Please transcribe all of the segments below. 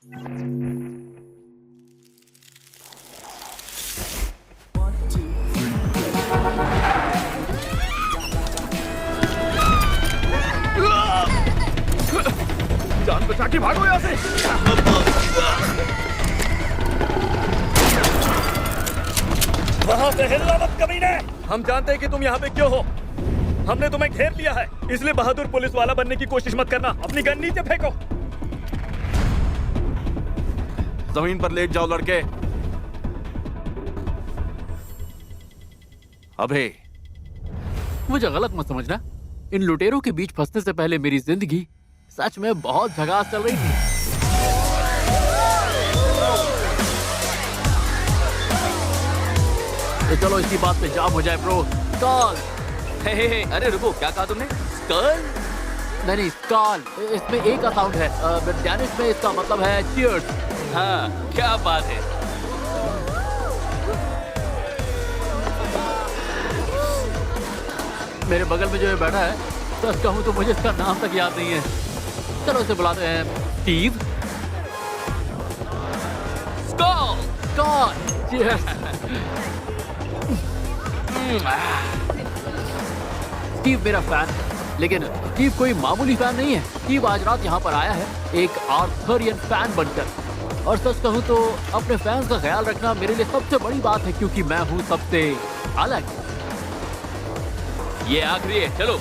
जान बचा के भागो यहाँ से। वहाँ से हिलना मत कमीने। हम जानते हैं कि तुम यहाँ पे क्यों हो। हमने तुम्हें घेर लिया है, इसलिए बहादुर पुलिस वाला बनने की कोशिश मत करना। अपनी गन नीचे फेंको। जमीन पर लेट जाओ लड़के। अबे मुझे गलत मत समझना, इन लुटेरों के बीच फंसने से पहले मेरी जिंदगी सच में बहुत झकास चल रही थी। तो चलो इसी बात पे जाम हो जाए ब्रो। स्कॉल। हे, अरे रुको, क्या कहा तुमने? स्कॉल? नहीं स्कॉल, इसमें ए का साउंड है। डैनिश में इसका मतलब है चीयर्स। हाँ, क्या बात है। मेरे बगल में जो ये बैठा है, सच कहूँ तो मुझे इसका नाम तक याद नहीं है। चलो इसे बुलाते हैं स्टीव। स्कॉल। स्कॉल। चीयर्स। स्टीव मेरा फैन है, लेकिन स्टीव कोई मामूली फैन नहीं है। स्टीव आज रात यहाँ पर आया है एक आर्थरियन फैन बनकर। और सच कहूँ तो अपने फैंस का ख्याल रखना मेरे लिए सबसे बड़ी बात है, क्योंकि मैं हूँ सबसे अलग। ये आखिरी है, चलो।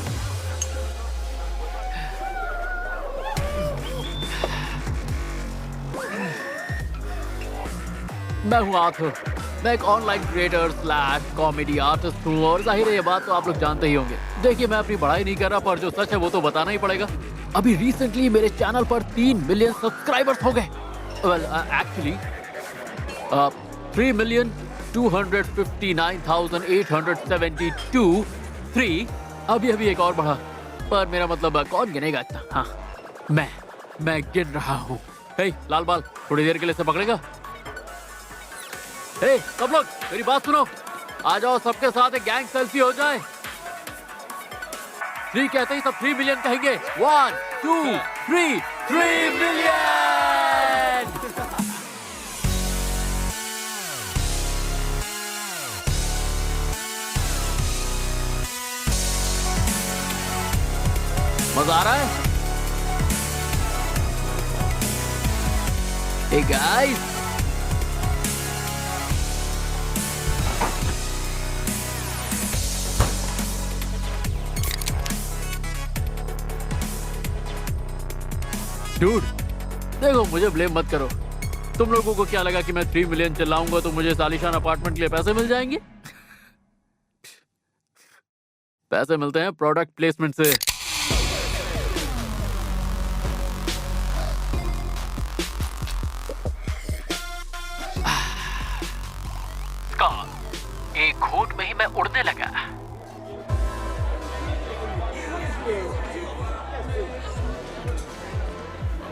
मैं हूँ आर्थर। मैं एक online creator slash comedy artist हूँ, और जाहिर है ये बात तो आप लोग जानते ही होंगे। देखिए मैं अपनी बड़ाई नहीं कर रहा, पर जो सच है वो तो बताना ही पड़ेगा। अभी रिसेंटली मेरे चैनल पर 3 मिलियन सब्सक्राइबर्स हो गए। वेल एक्चुअली 3,259,872 अभी एक और बढ़ा, पर मेरा मतलब कौन गिनेगा इतना। हाँ मैं गिन रहा हूँ। हे लाल बाल, थोड़ी देर के लिए से पकड़ेगा? हे सब लोग मेरी बात सुनो, आ जाओ सबके साथ एक गैंग सेल्फी हो जाए। 3 कहते ही सब 3 मिलियन कहेंगे। 1 2 3 3 मिलियन। मजा आ रहा है? Hey guys, डूड देखो मुझे ब्लेम मत करो। तुम लोगों को क्या लगा कि मैं 3 मिलियन चिल्लाऊंगा तो मुझे सालिशान अपार्टमेंट के लिए पैसे मिल जाएंगे? पैसे मिलते हैं प्रोडक्ट प्लेसमेंट से। एक घूंट में ही मैं उड़ने लगा।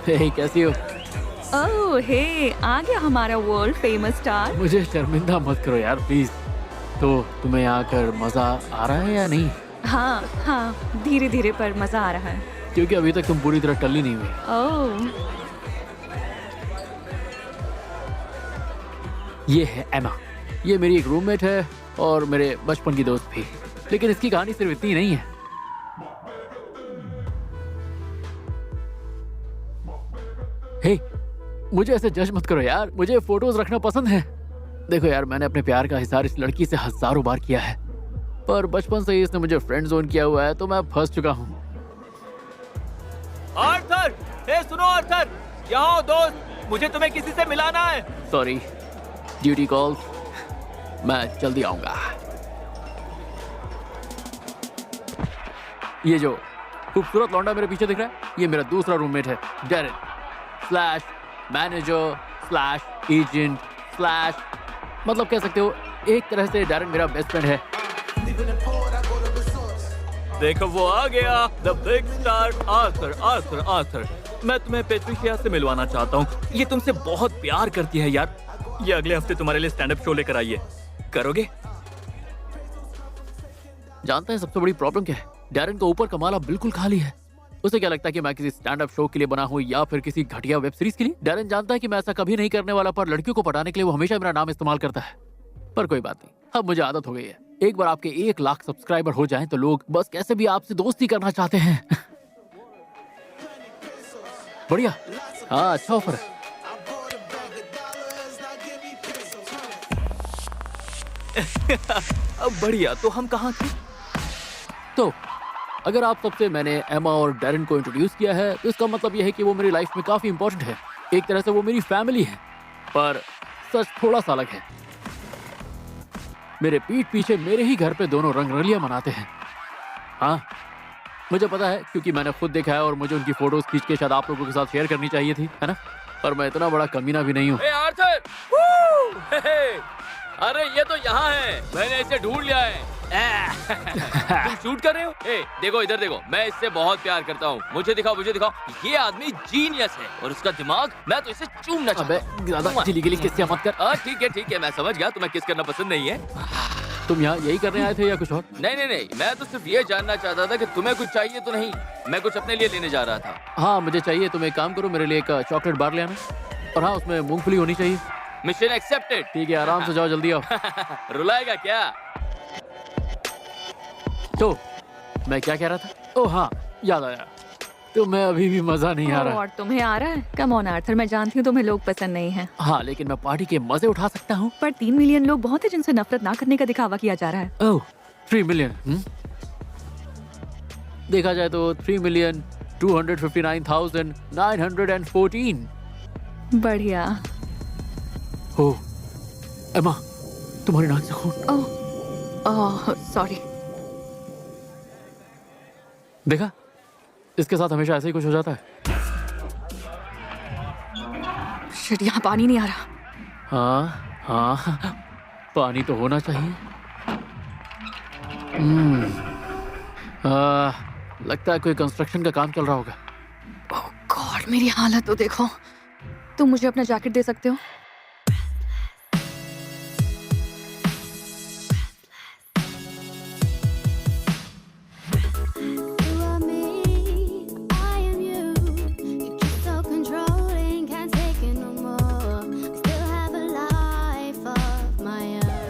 हे कैसी हो? ओह हे, आ गया हमारा वर्ल्ड फेमस स्टार। मुझे शर्मिंदा मत करो यार प्लीज। तो तुम्हें यहाँ आकर मजा आ रहा है या नहीं? हाँ, धीरे धीरे पर मजा आ रहा है। क्योंकि अभी तक तुम पूरी तरह टल्ली नहीं हुई। ओह, ये है एमा। ये मेरी एक रूममेट है और मेरे बचपन की दोस्त भी। लेकिन इसकी कहानी सिर्फ इतनी नहीं है। हे, मुझे ऐसे जज मत करो यार, मुझे फोटोज रखना पसंद है। देखो यार, मैंने अपने प्यार का इजहार इस लड़की से हजारों बार किया है, पर बचपन से ही इसने मुझे फ्रेंड जोन किया हुआ है, तो मैं फंस चुका हूँ। आर्थर, हे सुनो आर्थर, यहाँ दोस्त, मुझे तुम्हें किसी से मिलाना है। सॉरी, ड्यूटी कॉल, मैं जल्दी आऊंगा। ये जो खूबसूरत लौंडा मेरे पीछे दिख रहा है, ये मेरा दूसरा रूममेट है, Darren slash manager slash agent slash, मतलब कह सकते हो एक तरह से डैरेन मेरा बेस्ट फ्रेंड है। देखो वो आ गया, the big star Arthur. Arthur Arthur, मैं तुम्हें पेट्रिशिया से मिलवाना चाहता हूँ। ये तुमसे बहुत प्यार करती है यार। ये अगले हफ्ते तुम्हारे लिए स्टैंड अप शो लेकर आई है, करोगे? जानते हैं सबसे बड़ी प्रॉब्लम क्या है? डैरेन का ऊपर का माला बिल्कुल खाली है। उसे क्या लगता है कि मैं किसी स्टैंड अप शो के लिए बना हूँ या फिर किसी घटिया वेब सीरीज के लिए? डैरेन जानता है कि मैं ऐसा कभी नहीं करने वाला, पर लड़कियों को पटाने के लिए वो हमेशा मेरा नाम इस्तेमाल करता है। पर कोई बात नहीं, अब मुझे आदत हो गई है। एक बार आपके 1 लाख सब्सक्राइबर हो जाएं तो लोग बस कैसे भी आपसे दोस्ती करना चाहते हैं। बढ़िया, हाँ अच्छा ऑफर है। अब बढ़िया, तो हम कहाँ थे? तो अगर आप सबसे मैंने एमा और डैरेन को इंट्रोड्यूस किया है तो इसका मतलब यह है कि वो मेरी लाइफ में काफी इंपॉर्टेंट है। एक तरह से वो मेरी फैमिली है, पर सच थोड़ा सा अलग है। मेरे पीठ पीछे मेरे ही घर पे दोनों रंगरलियां मनाते हैं। हाँ मुझे पता है, क्योंकि मैंने खुद देखा है और मुझे उनकी फोटोज खींच के शायद आप लोगों के साथ शेयर करनी चाहिए थी, है ना? पर मैं इतना बड़ा कमीना भी नहीं हूँ। आर्थर! अरे ये तो यहाँ है, मैंने इसे ढूंढ लिया है। तुम शूट कर रहे हो? देखो इधर देखो, मैं इससे बहुत प्यार करता हूँ। मुझे दिखाओ, मुझे दिखाओ। ये आदमी जीनियस है और उसका दिमाग, मैं तो इसे चूमना चाहता हूँ। ज्यादा गिली गिली किस्से मत कर। ठीक है, मैं समझ गया। तुम्हें किस करना पसंद नहीं है। तुम यहाँ यही करने आए थे या कुछ और? नहीं, मैं तो सिर्फ ये जानना चाहता था कि तुम्हें कुछ चाहिए तो नहीं। मैं कुछ अपने लिए लेने जा रहा था। हाँ मुझे चाहिए। तुम एक काम करो, मेरे लिए एक चॉकलेट बार ले आना, और हाँ उसमें मूंगफली होनी चाहिए। Mission accepted. ठीक है, आराम से जाओ, जल्दी आओ। रुलाएगा क्या? तो मैं क्या कह रहा था? ओह हाँ, याद आया। तो मैं अभी भी मजा नहीं आ रहा। और तुम्हें आ रहा है? कम ऑन आर्थर, मैं जानती हूँ तुम्हें लोग पसंद नहीं है, हाँ लेकिन मैं पार्टी के मजे उठा सकता हूँ। पर 3 मिलियन लोग बहुत है जिनसे नफरत ना करने का दिखावा किया जा रहा है। ओह 3 मिलियन। देखा जाए तो 3,259,914। बढ़िया। ओह एमा, तुम्हारी नाक से खून। Oh sorry. देखा, इसके साथ हमेशा ऐसे ही कुछ हो जाता है। शिट, यहाँ पानी नहीं आ रहा। हाँ पानी तो होना चाहिए। लगता है कोई कंस्ट्रक्शन का काम चल रहा होगा। ओह गॉड, मेरी हालत तो देखो। तुम मुझे अपना जैकेट दे सकते हो?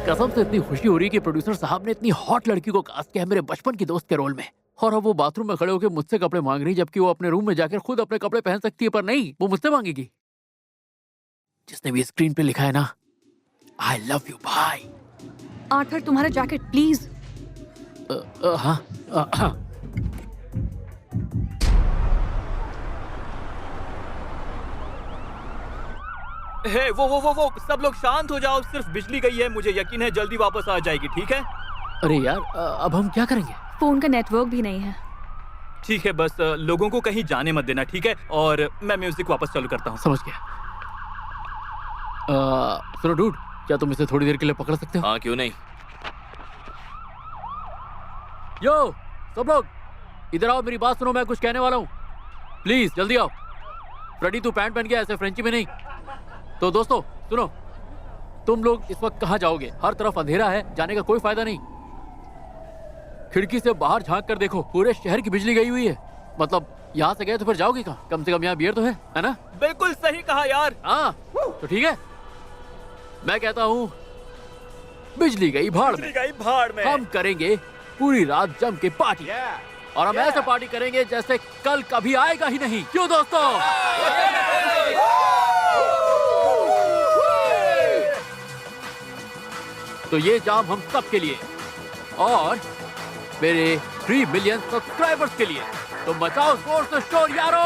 कसम से इतनी खुशी हो रही है कि प्रोड्यूसर साहब ने इतनी हॉट लड़की को कास्ट किया है मेरे बचपन की दोस्त के रोल में, और अब वो बाथरूम में खड़े होकर मुझसे कपड़े मांग रही, जबकि वो अपने रूम में जाकर खुद अपने कपड़े पहन सकती है, पर नहीं, वो मुझसे मांगेगी। जिसने भी स्क्रीन पे लिखा है ना, आई लव यू भाई। आर्थर, तुम्हारा जैकेट प्लीज। हाँ। हे वो सब लोग शांत हो जाओ। सिर्फ बिजली गई है, मुझे यकीन है जल्दी वापस आ जाएगी। ठीक है? अरे यार, अब हम क्या करेंगे? फोन का नेटवर्क भी नहीं है। ठीक है, बस लोगों को कहीं जाने मत देना, ठीक है? और मैं म्यूजिक वापस चालू करता हूँ। समझ गया। सुनो डूड, क्या तुम इसे थोड़ी देर के लिए पकड़ सकते हो? हाँ क्यों नहीं। यो सब लोग इधर आओ, मेरी बात सुनो, मैं कुछ कहने वाला हूँ। प्लीज जल्दी आओ। फ्रेडी तू पैंट पहन के ऐसे फ्रेंची में नहीं। तो दोस्तों सुनो, तुम लोग इस वक्त कहाँ जाओगे? हर तरफ अंधेरा है, जाने का कोई फायदा नहीं। खिड़की से बाहर झांक कर देखो, पूरे शहर की बिजली गई हुई है। मतलब यहाँ से गए तो फिर जाओगे कहाँ? कम से कम यहाँ बियर तो है ना? बिल्कुल सही कहा यार। हाँ तो ठीक है, मैं कहता हूँ बिजली गई भाड़ में। हम करेंगे पूरी रात जम के पार्टी, और हम ऐसे पार्टी करेंगे जैसे कल कभी आएगा ही नहीं। क्यों दोस्तों? तो ये जाम हम सब के लिए और मेरे 3 मिलियन सब्सक्राइबर्स के लिए। तो मचाओ जोर से शोर यारो।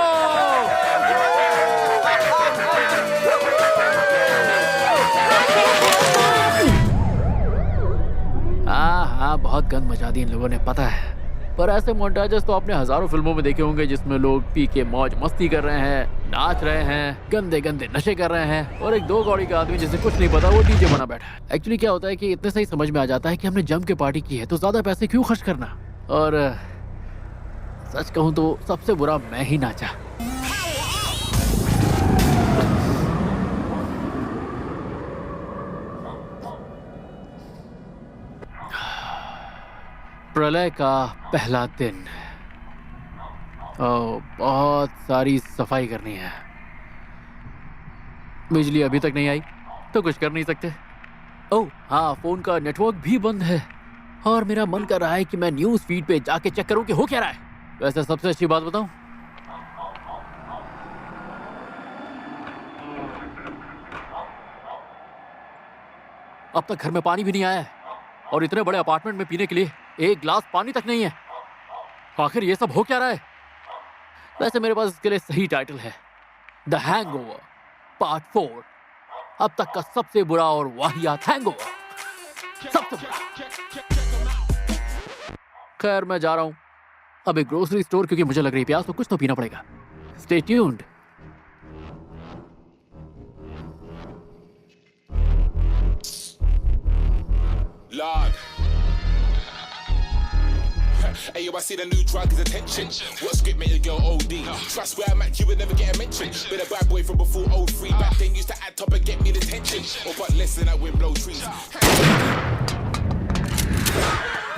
हाँ बहुत गंद मचा दी इन लोगों ने, पता है। पर ऐसे मोन्टाजेस तो आपने हजारों फिल्मों में देखे होंगे, जिसमें लोग पी के मौज मस्ती कर रहे हैं, नाच रहे हैं, गंदे गंदे नशे कर रहे हैं, और एक 2 कौड़ी का आदमी जिसे कुछ नहीं पता वो डीजे बना बैठा है। एक्चुअली क्या होता है कि इतने से ही समझ में आ जाता है कि हमने जम के पार्टी की है तो ज्यादा पैसे क्यों खर्च करना। और सच कहूँ तो सबसे बुरा मैं ही नाचा। प्रलय का पहला दिन, बहुत सारी सफाई करनी है। बिजली अभी तक नहीं आई तो कुछ कर नहीं सकते। ओह हाँ, फोन का नेटवर्क भी बंद है और मेरा मन कर रहा है कि मैं न्यूज़ फीड पे जाके चेक करूं कि हो क्या रहा है। वैसे सबसे अच्छी बात बताऊं, अब तक घर में पानी भी नहीं आया है और इतने बड़े अपार्टमेंट में पीने के लिए एक गिलास पानी तक नहीं है। आखिर ये सब हो क्या रहा है? वैसे मेरे पास इसके लिए सही टाइटल है, द हैंगओवर पार्ट 4। अब तक का सबसे बुरा और वाहियात हैंगओवर, सबसे बुरा। खैर मैं जा रहा हूं अब एक ग्रोसरी स्टोर, क्योंकि मुझे लग रही प्यास, तो कुछ तो पीना पड़ेगा। Stay tuned. Lord. Hey yo, I see the new drug is attention. What script made your girl OD? Trust where I'm at, you would never get a mention. Been a bad boy from before 03. Back then used to add top and get me the attention. Oh, but listen, I win blow trees.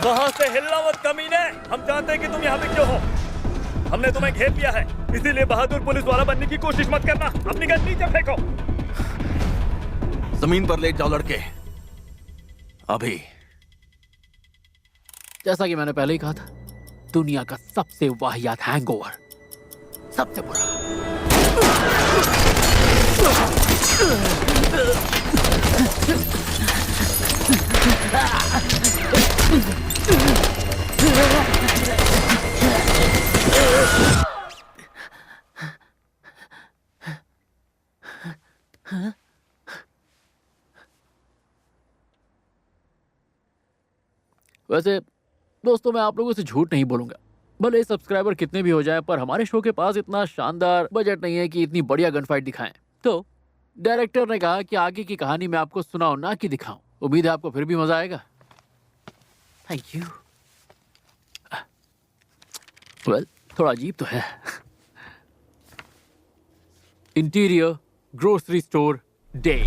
वहाँ से हिलना मत कमीने। हम जानते हैं कि तुम यहाँ पे क्यों हो। हमने तुम्हें घेर लिया है, इसीलिए बहादुर पुलिस वाला बनने की कोशिश मत करना। अपनी गन नीचे फेंको। जमीन पर लेट जाओ लड़के, अभी। जैसा कि मैंने पहले ही कहा था, दुनिया का सबसे वाहियात हैंगओवर, सबसे बुरा। वैसे दोस्तों, मैं आप लोगों से झूठ नहीं बोलूंगा, भले सब्सक्राइबर कितने भी हो जाएं, पर हमारे शो के पास इतना शानदार बजट नहीं है कि इतनी बढ़िया गन फाइट दिखाएं। तो डायरेक्टर ने कहा कि आगे की कहानी मैं आपको सुनाऊं, ना कि दिखाऊं। उम्मीद है आपको फिर भी मजा आएगा। Thank you. वेल, थोड़ा अजीब तो है। Interior grocery store day.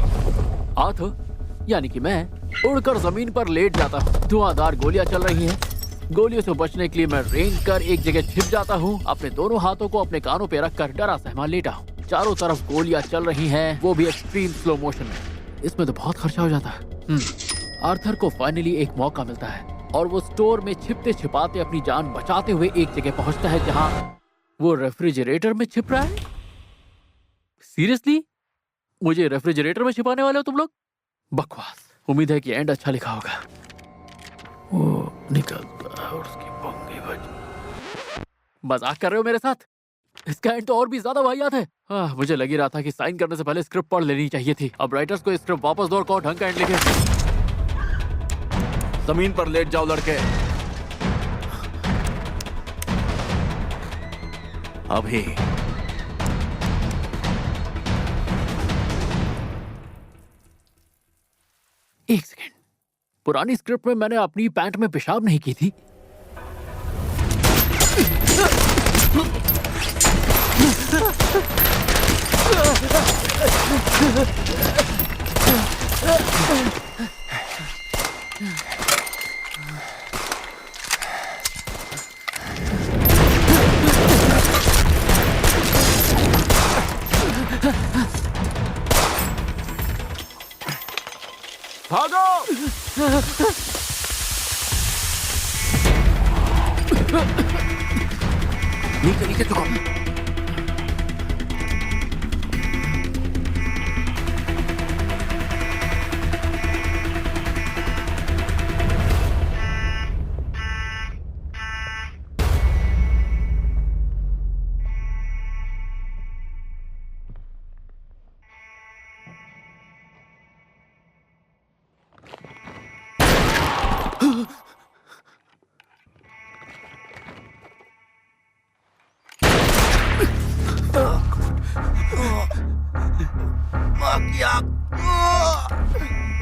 Arthur यानी कि मैं उड़कर जमीन पर लेट जाता हूँ। धुआंधार गोलियां चल रही हैं। गोलियों से बचने के लिए मैं रेंग कर एक जगह छिप जाता हूँ। अपने दोनों हाथों को अपने कानों पे रखकर डरा सहमा लेटा हूँ। चारों तरफ गोलियां चल रही हैं, वो भी एक्सट्रीम स्लो मोशन में। इसमें तो बहुत खर्चा हो जाता है। आर्थर को फाइनली एक मौका मिलता है और वो स्टोर में छिपते छिपाते अपनी जान बचाते हुए एक जगह पहुंचता है जहां वो रेफ्रिजरेटर में छिप रहा है। सीरियसली? मुझे रेफ्रिजरेटर में छिपाने वाले हो तुम लोग? बकवास। उम्मीद है कि एंड अच्छा लिखा होगा। वो निकलता है और उसकी पंगी बज। मजाक कर रहे हो मेरे साथ? इसका एंड तो और भी ज्यादा वाहियात है। मुझे लग ही रहा था कि साइन करने से पहले स्क्रिप्ट पढ़ लेनी चाहिए थी। अब राइटर्स को स्क्रिप्ट वापस दो और कहो ढंग का एंड लिखे। जमीन पर लेट जाओ लड़के, अभी। एक सेकेंड, पुरानी स्क्रिप्ट में मैंने अपनी पैंट में पेशाब नहीं की थी। भागो! नीचे नीचे चुका।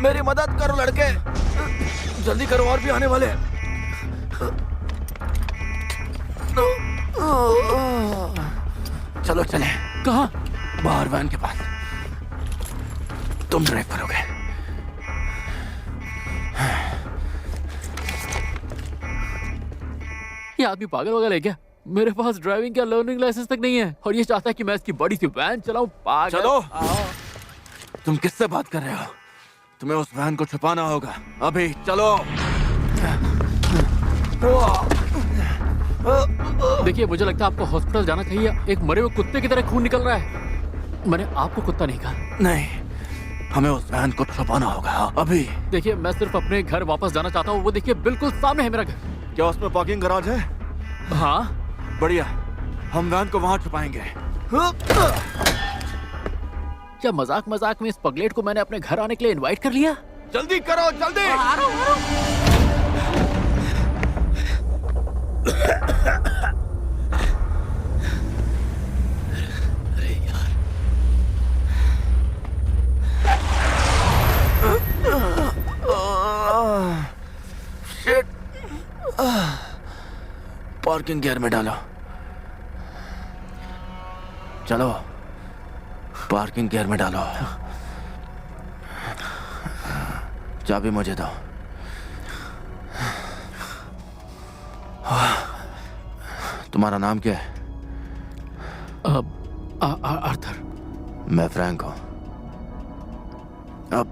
मेरी मदद करो लड़के, जल्दी करो, और भी आने वाले हैं। चलो चले। कहाँ? बाहर वैन के पास। तुम ड्राइव करोगे? ये आदमी पागल वगैरह है क्या? मेरे पास ड्राइविंग का लर्निंग लाइसेंस तक नहीं है और ये चाहता है कि मैं इसकी बड़ी सी वैन चलाऊं। पागल। चलो। तुम किससे बात कर रहे हो? तुम्हें उस वैन को छुपाना होगा। अभी चलो। देखिए, मुझे लगता है आपको हॉस्पिटल जाना चाहिए। एक मरे हुए कुत्ते की तरह खून निकल रहा है। मैंने आपको कुत्ता नहीं कहा। नहीं, हमें उस वैन को छुपाना होगा अभी। देखिए, मैं सिर्फ अपने घर वापस जाना चाहता हूँ। वो देखिए, बिल्कुल सामने है मेरा घर। क्या उसमें पार्किंग गैराज है? हाँ, बढ़िया, हम वैन को वहाँ छुपाएंगे। क्या मजाक मजाक में इस पगलेट को मैंने अपने घर आने के लिए इनवाइट कर लिया? जल्दी करो, जल्दी। शिट। पार्किंग गियर में डालो। चलो, पार्किंग गियर में डालो। चाबी मुझे दो। तुम्हारा नाम क्या है? आर्थर। मैं फ्रैंक हूं। अब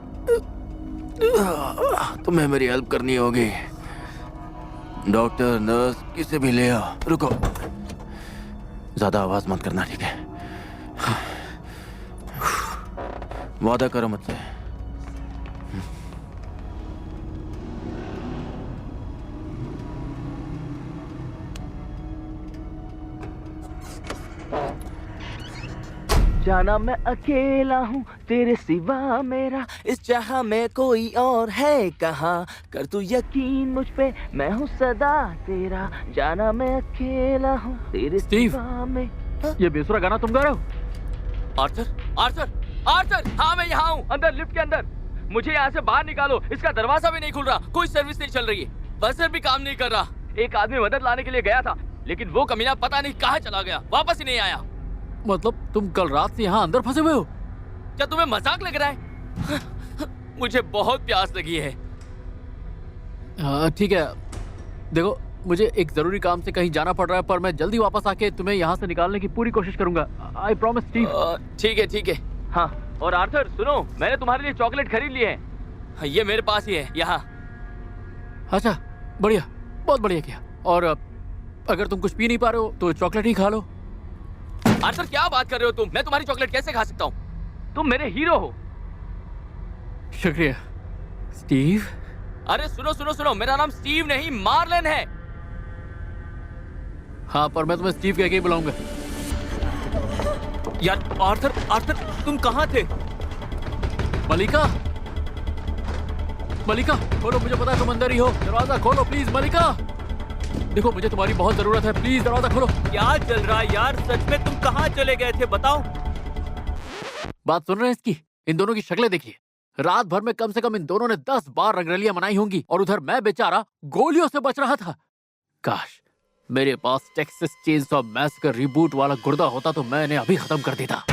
तुम्हें मेरी हेल्प करनी होगी। डॉक्टर, नर्स, किसे भी ले आओ। रुको, ज्यादा आवाज मत करना, ठीक है? वादा करो मुझसे। जाना मैं अकेला हूँ, तेरे सिवा मेरा इस जहां में कोई और है कहाँ। कर तू यकीन मुझ पे, मैं हूँ सदा तेरा। जाना मैं अकेला हूँ, तेरे स्टीव, सिवा में। ये बेसुरा गाना तुम गा रहे हो? आर्थर, आर्थर, आर्थर, हाँ मैं यहाँ हूँ, अंदर लिफ्ट के अंदर। मुझे यहाँ से बाहर निकालो, इसका दरवाजा भी नहीं खुल रहा, कोई सर्विस नहीं चल रही है, बजर भी काम नहीं कर रहा। एक आदमी मदद लाने के लिए गया था, लेकिन वो कमीना पता नहीं कहाँ चला गया, वापस ही नहीं आया। मतलब तुम कल रात से यहाँ अंदर फंसे हुए हो? क्या तुम्हें मजाक लग रहा है? मुझे बहुत प्यास लगी है। ठीक है, देखो मुझे एक जरूरी काम से कहीं जाना पड़ रहा है, पर मैं जल्दी वापस आके तुम्हें यहाँ से निकालने की पूरी कोशिश करूंगा। I promise Steve. ठीक है, ठीक है। हाँ, और आर्थर सुनो, मैंने तुम्हारे लिए चॉकलेट खरीद लिए हैं। ये मेरे पास ही है, यहाँ। अच्छा, बढ़िया, बहुत बढ़िया किया। और अगर तुम कुछ पी नहीं पा रहे हो तो चॉकलेट ही खा लो। आर्थर क्या बात कर रहे हो तुम? मैं तुम्हारी चॉकलेट कैसे खा सकता हूँ? तुम मेरे हीरो हो। शुक्रिया स्टीव। अरे सुनो सुनो सुनो, मेरा नाम स्टीव नहीं मार्लन है। हाँ, पर मैं तुम्हें स्टीव कह के ही बुलाऊंगा। यार आर्थर, आर्थर तुम कहाँ थे? मलिका, मलिका खोलो, मुझे पता है तुम अंदर ही हो। दरवाजा खोलो प्लीज मलिका। देखो मुझे तुम्हारी बहुत जरूरत है, प्लीज दरवाजा खोलो। क्या चल रहा है यार? सच में तुम कहाँ चले गए थे, बताओ। बात सुन रहे हैं इसकी? इन दोनों की शक्लें देखिए। रात भर में कम से कम इन दोनों ने 10 बार रंगरलियां मनाई होंगी, और उधर मैं बेचारा गोलियों से बच रहा था। काश मेरे पास टेक्सास चेनसॉ मैसेकर रिबूट वाला गुर्दा होता तो मैं इन्हें अभी खत्म कर देता।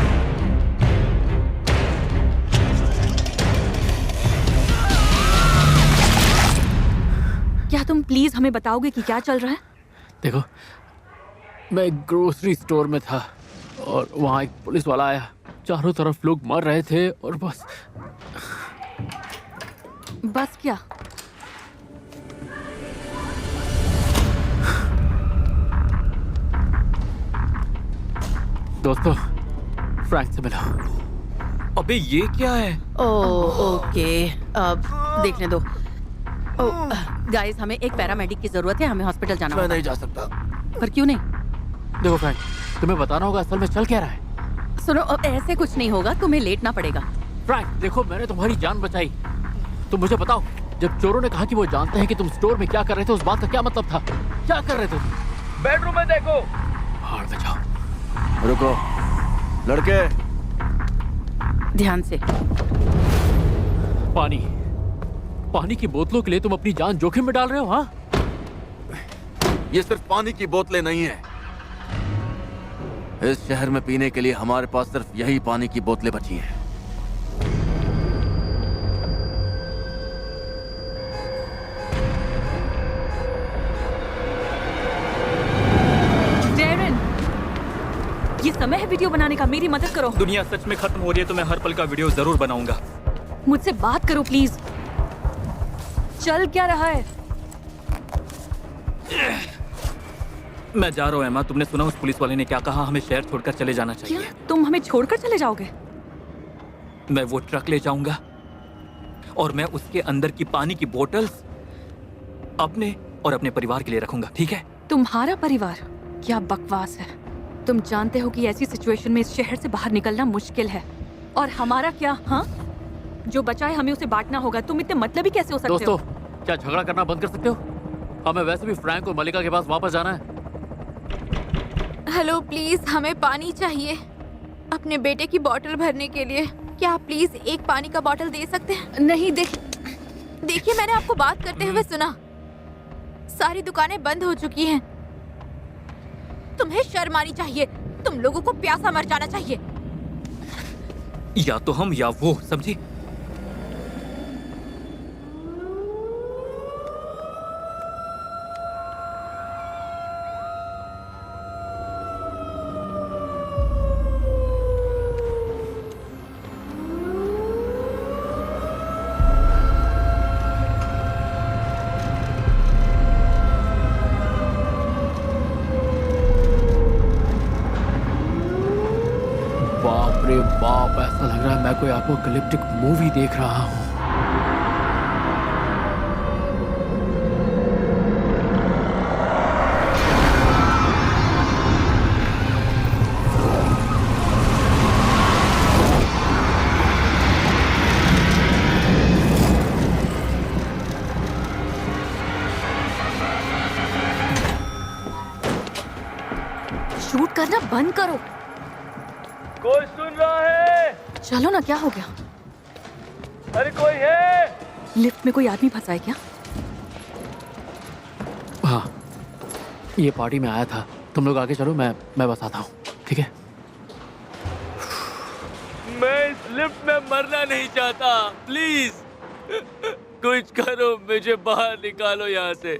क्या तुम प्लीज हमें बताओगे कि क्या चल रहा है? देखो, मैं एक ग्रोसरी स्टोर में था और वहां एक पुलिस वाला आया। चारों तरफ लोग मर रहे थे और बस क्या? दोस्तों, फ्रैंक से मिला। अबे ये क्या है? ओके, अब देखने दो। गाइस, हमें एक पैरामेडिक की जरूरत है, हमें हॉस्पिटल जाना मैं होगा। नहीं जा सकता। पर क्यों नहीं? देखो फ्रैंक, तुम्हें बताना होगा असल में चल क्या रहा है। सुनो, अब ऐसे कुछ नहीं होगा, तुम्हें लेटना पड़ेगा। फ्रैंक देखो, मैंने तुम्हारी जान बचाई। तुम मुझे बताओ, जब चोरों ने कहा कि वो जानते हैं कि तुम स्टोर में क्या कर रहे थे, उस बात का क्या मतलब था? क्या कर रहे थे? बेडरूम में देखो। भाड़ में जाओ। रुको लड़के। ध्यान से। पानी की बोतलों के लिए तुम अपनी जान जोखिम में डाल रहे हो? हाँ, ये सिर्फ पानी की बोतलें नहीं है। इस शहर में पीने के लिए हमारे पास सिर्फ यही पानी की बोतलें बची हैं। है वीडियो बनाने का? मेरी मदद करो। दुनिया सच में खत्म हो रही है तो मैं हर पल का वीडियो जरूर बनाऊंगा। मुझसे बात करो प्लीज। चल क्या रहा है? मैं जा रहा हूँ एमा। तुमने सुना उस पुलिस वाले ने क्या कहा? हमें शहर छोड़कर चले जाना क्या चाहिए। तुम हमें छोड़कर चले जाओगे? मैं वो ट्रक ले जाऊंगा और मैं उसके अंदर की पानी की बोतल्स अपने और अपने परिवार के लिए रखूंगा, ठीक है? तुम्हारा परिवार? क्या बकवास है। तुम जानते हो कि ऐसी सिचुएशन में इस शहर से बाहर निकलना मुश्किल है। और हमारा क्या? हाँ, जो बचा है हमें उसे बांटना होगा। तुम इतने मतलबी कैसे हो सकते दोस्तों, हो? क्या झगड़ा करना बंद कर सकते हो? हमें वैसे भी फ्रैंक और मलिका के पास वापस जाना है। हेलो, प्लीज हमें पानी चाहिए अपने बेटे की बोतल भरने के लिए। क्या आप प्लीज एक पानी का बोतल दे सकते हैं? नहीं, देखिए, मैंने आपको बात करते हुए सुना। सारी दुकानें बंद हो चुकी हैं। तुम्हें शर्म आनी चाहिए। तुम लोगों को प्यासा मर जाना चाहिए। या तो हम या वो, समझी? बाप रे बाप, ऐसा लग रहा है मैं कोई एपोकलिप्टिक मूवी देख रहा हूँ। शूट करना बंद करो। कोई सुन रहा है? चलो ना, क्या हो गया? अरे कोई है? लिफ्ट में कोई आदमी फंसा है क्या? हाँ, ये पार्टी में आया था। तुम लोग आगे चलो, मैं बस आता हूँ, ठीक है? मैं इस लिफ्ट में मरना नहीं चाहता। प्लीज कुछ करो, मुझे बाहर निकालो यहाँ से।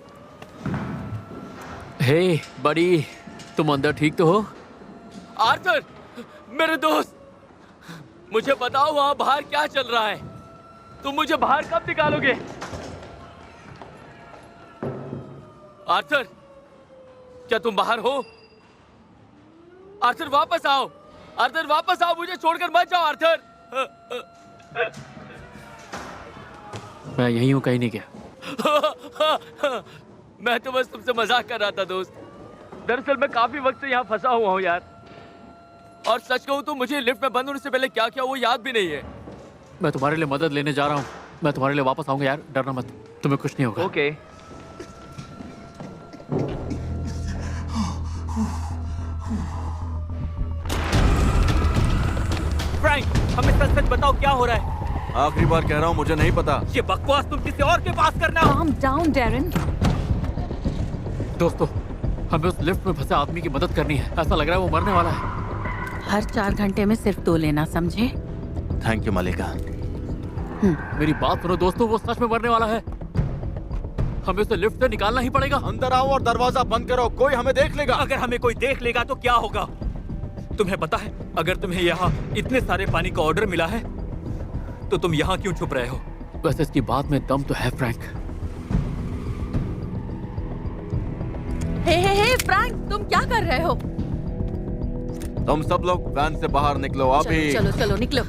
हे बड़ी, तुम अंदर ठीक तो हो? आर्थर, मेरे दोस्त, मुझे बताओ वहां बाहर क्या चल रहा है। तुम मुझे बाहर कब निकालोगे? आर्थर, क्या तुम बाहर हो? आर्थर वापस आओ। आर्थर वापस आओ, मुझे छोड़कर मत जाओ आर्थर। मैं यहीं हूँ, कहीं नहीं गया। मैं तो बस तुमसे मजाक कर रहा था दोस्त। दरअसल मैं काफी वक्त से यहाँ फंसा हुआ हूँ यार। और सच कहूँ तो मुझे लिफ्ट में बंद होने से पहले क्या किया वो याद भी नहीं है। मैं तुम्हारे लिए मदद लेने जा रहा हूँ। मैं तुम्हारे लिए वापस आऊंगा यार, डरना मत, तुम्हें कुछ नहीं होगा। ओके। फ्रैंक, हमें सच सच बताओ क्या हो रहा है? आखिरी बार कह रहा हूँ, मुझे नहीं पता। ये बकवास तुम किसी और के पास करना। Calm down, Darren। दोस्तों, हमें उस लिफ्ट में फंसे आदमी की मदद करनी है। ऐसा लग रहा है वो मरने वाला है। हर 4 घंटे में सिर्फ 2 लेना, समझे? थैंक यू मलिका। मेरी बात सुनो दोस्तों, वो सच में मरने वाला है। हमें उसे लिफ्ट से निकालना ही पड़ेगा। अंदर आओ और दरवाजा बंद करो, कोई हमें देख लेगा। अगर हमें कोई देख लेगा तो क्या होगा? तुम्हें पता है, अगर तुम्हें यहाँ इतने सारे पानी का ऑर्डर मिला है तो तुम यहाँ क्यों छुप रहे हो? वैसे इसकी बात में दम तो है फ्रैंक। हे फ्रैंक, तुम क्या कर रहे हो? तुम सब लोग वैन से बाहर निकलो अभी। चलो चलो निकलो।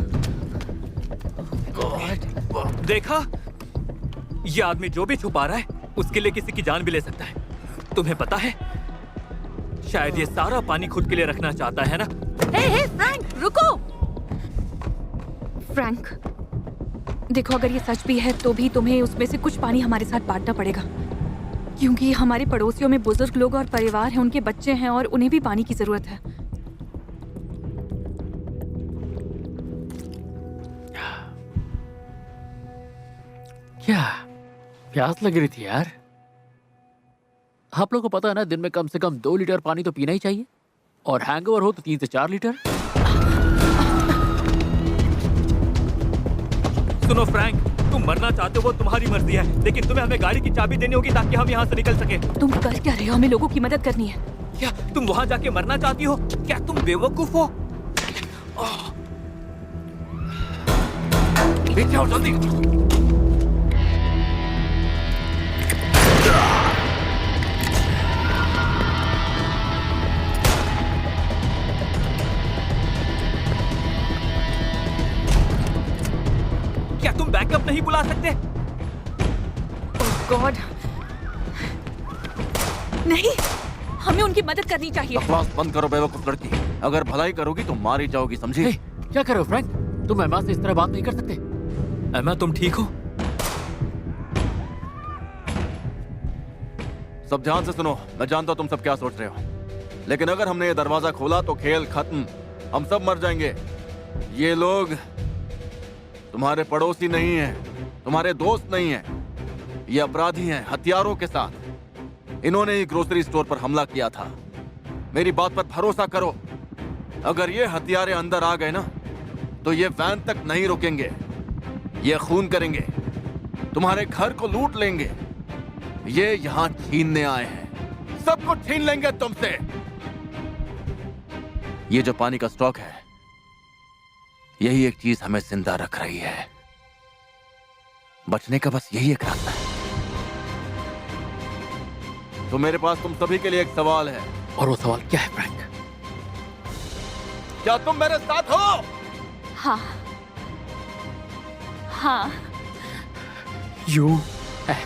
देखा, ये आदमी जो भी छुपा रहा है उसके लिए किसी की जान भी ले सकता है। तुम्हें पता है, शायद ये सारा पानी खुद के लिए रखना चाहता है ना? हे फ्रैंक, रुको। फ्रैंक, देखो, अगर ये सच भी है तो भी तुम्हें उसमें से कुछ पानी हमारे साथ बांटना पड़ेगा, क्योंकि हमारे पड़ोसियों में बुजुर्ग लोग और परिवार हैं, उनके बच्चे हैं और उन्हें भी पानी की जरूरत है। क्या प्यास लग रही थी यार। आप लोगों को पता है ना, दिन में कम से कम 2 लीटर पानी तो पीना ही चाहिए, और हैंगओवर हो तो 3 से 4 लीटर। सुनो फ्रैंक, तुम मरना चाहते हो वो तुम्हारी मर्जी है, लेकिन तुम्हें हमें गाड़ी की चाबी देनी होगी ताकि हम यहाँ से निकल सके। तुम कर क्या रहे हो? हमें लोगों की मदद करनी है। क्या तुम वहाँ जाके मरना चाहती हो? क्या तुम बेवकूफ हो? पीछे आओ जल्दी। क्या तुम बैकअप नहीं बुला सकते? गॉड, नहीं, हमें उनकी मदद करनी चाहिए। बकवास बंद करो बेवकूफ लड़की। अगर भलाई करोगी तो मारी जाओगी, समझी? हे, क्या कर रहे हो फ्रैंक? तुम एमा से इस तरह बात नहीं कर सकते। एमा, तुम ठीक हो? सब ध्यान से सुनो। मैं जानता हूं तुम सब क्या सोच रहे हो, लेकिन अगर हमने ये दरवाजा खोला तो खेल खत्म। हम सब मर जाएंगे। ये लोग तुम्हारे पड़ोसी नहीं हैं, तुम्हारे दोस्त नहीं हैं। ये अपराधी हैं हथियारों के साथ। इन्होंने ही ग्रोसरी स्टोर पर हमला किया था। मेरी बात पर भरोसा करो। अगर ये हथियारे अंदर आ गए ना तो ये वैन तक नहीं रुकेंगे। ये खून करेंगे, तुम्हारे घर को लूट लेंगे। ये यहां छीनने आए हैं, सब कुछ छीन लेंगे तुमसे। ये जो पानी का स्टॉक है, यही एक चीज हमें जिंदा रख रही है। बचने का बस यही एक रास्ता है। तो मेरे पास तुम सभी के लिए एक सवाल है। और वो सवाल क्या है फ्रैंक? क्या तुम मेरे साथ हो? हाँ, हाँ। USA,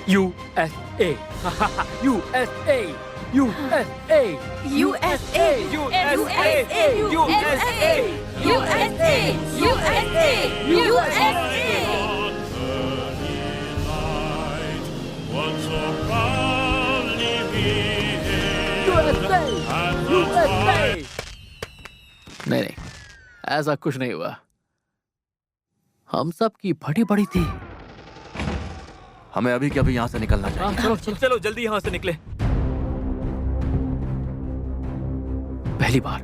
USA, USA, USA, USA, नहीं, ऐसा कुछ नहीं हुआ। हम सब की फटी पड़ी थी। हमें अभी के अभी यहाँ से निकलना चाहिए। चलो चलो जल्दी यहाँ से निकले। पहली बार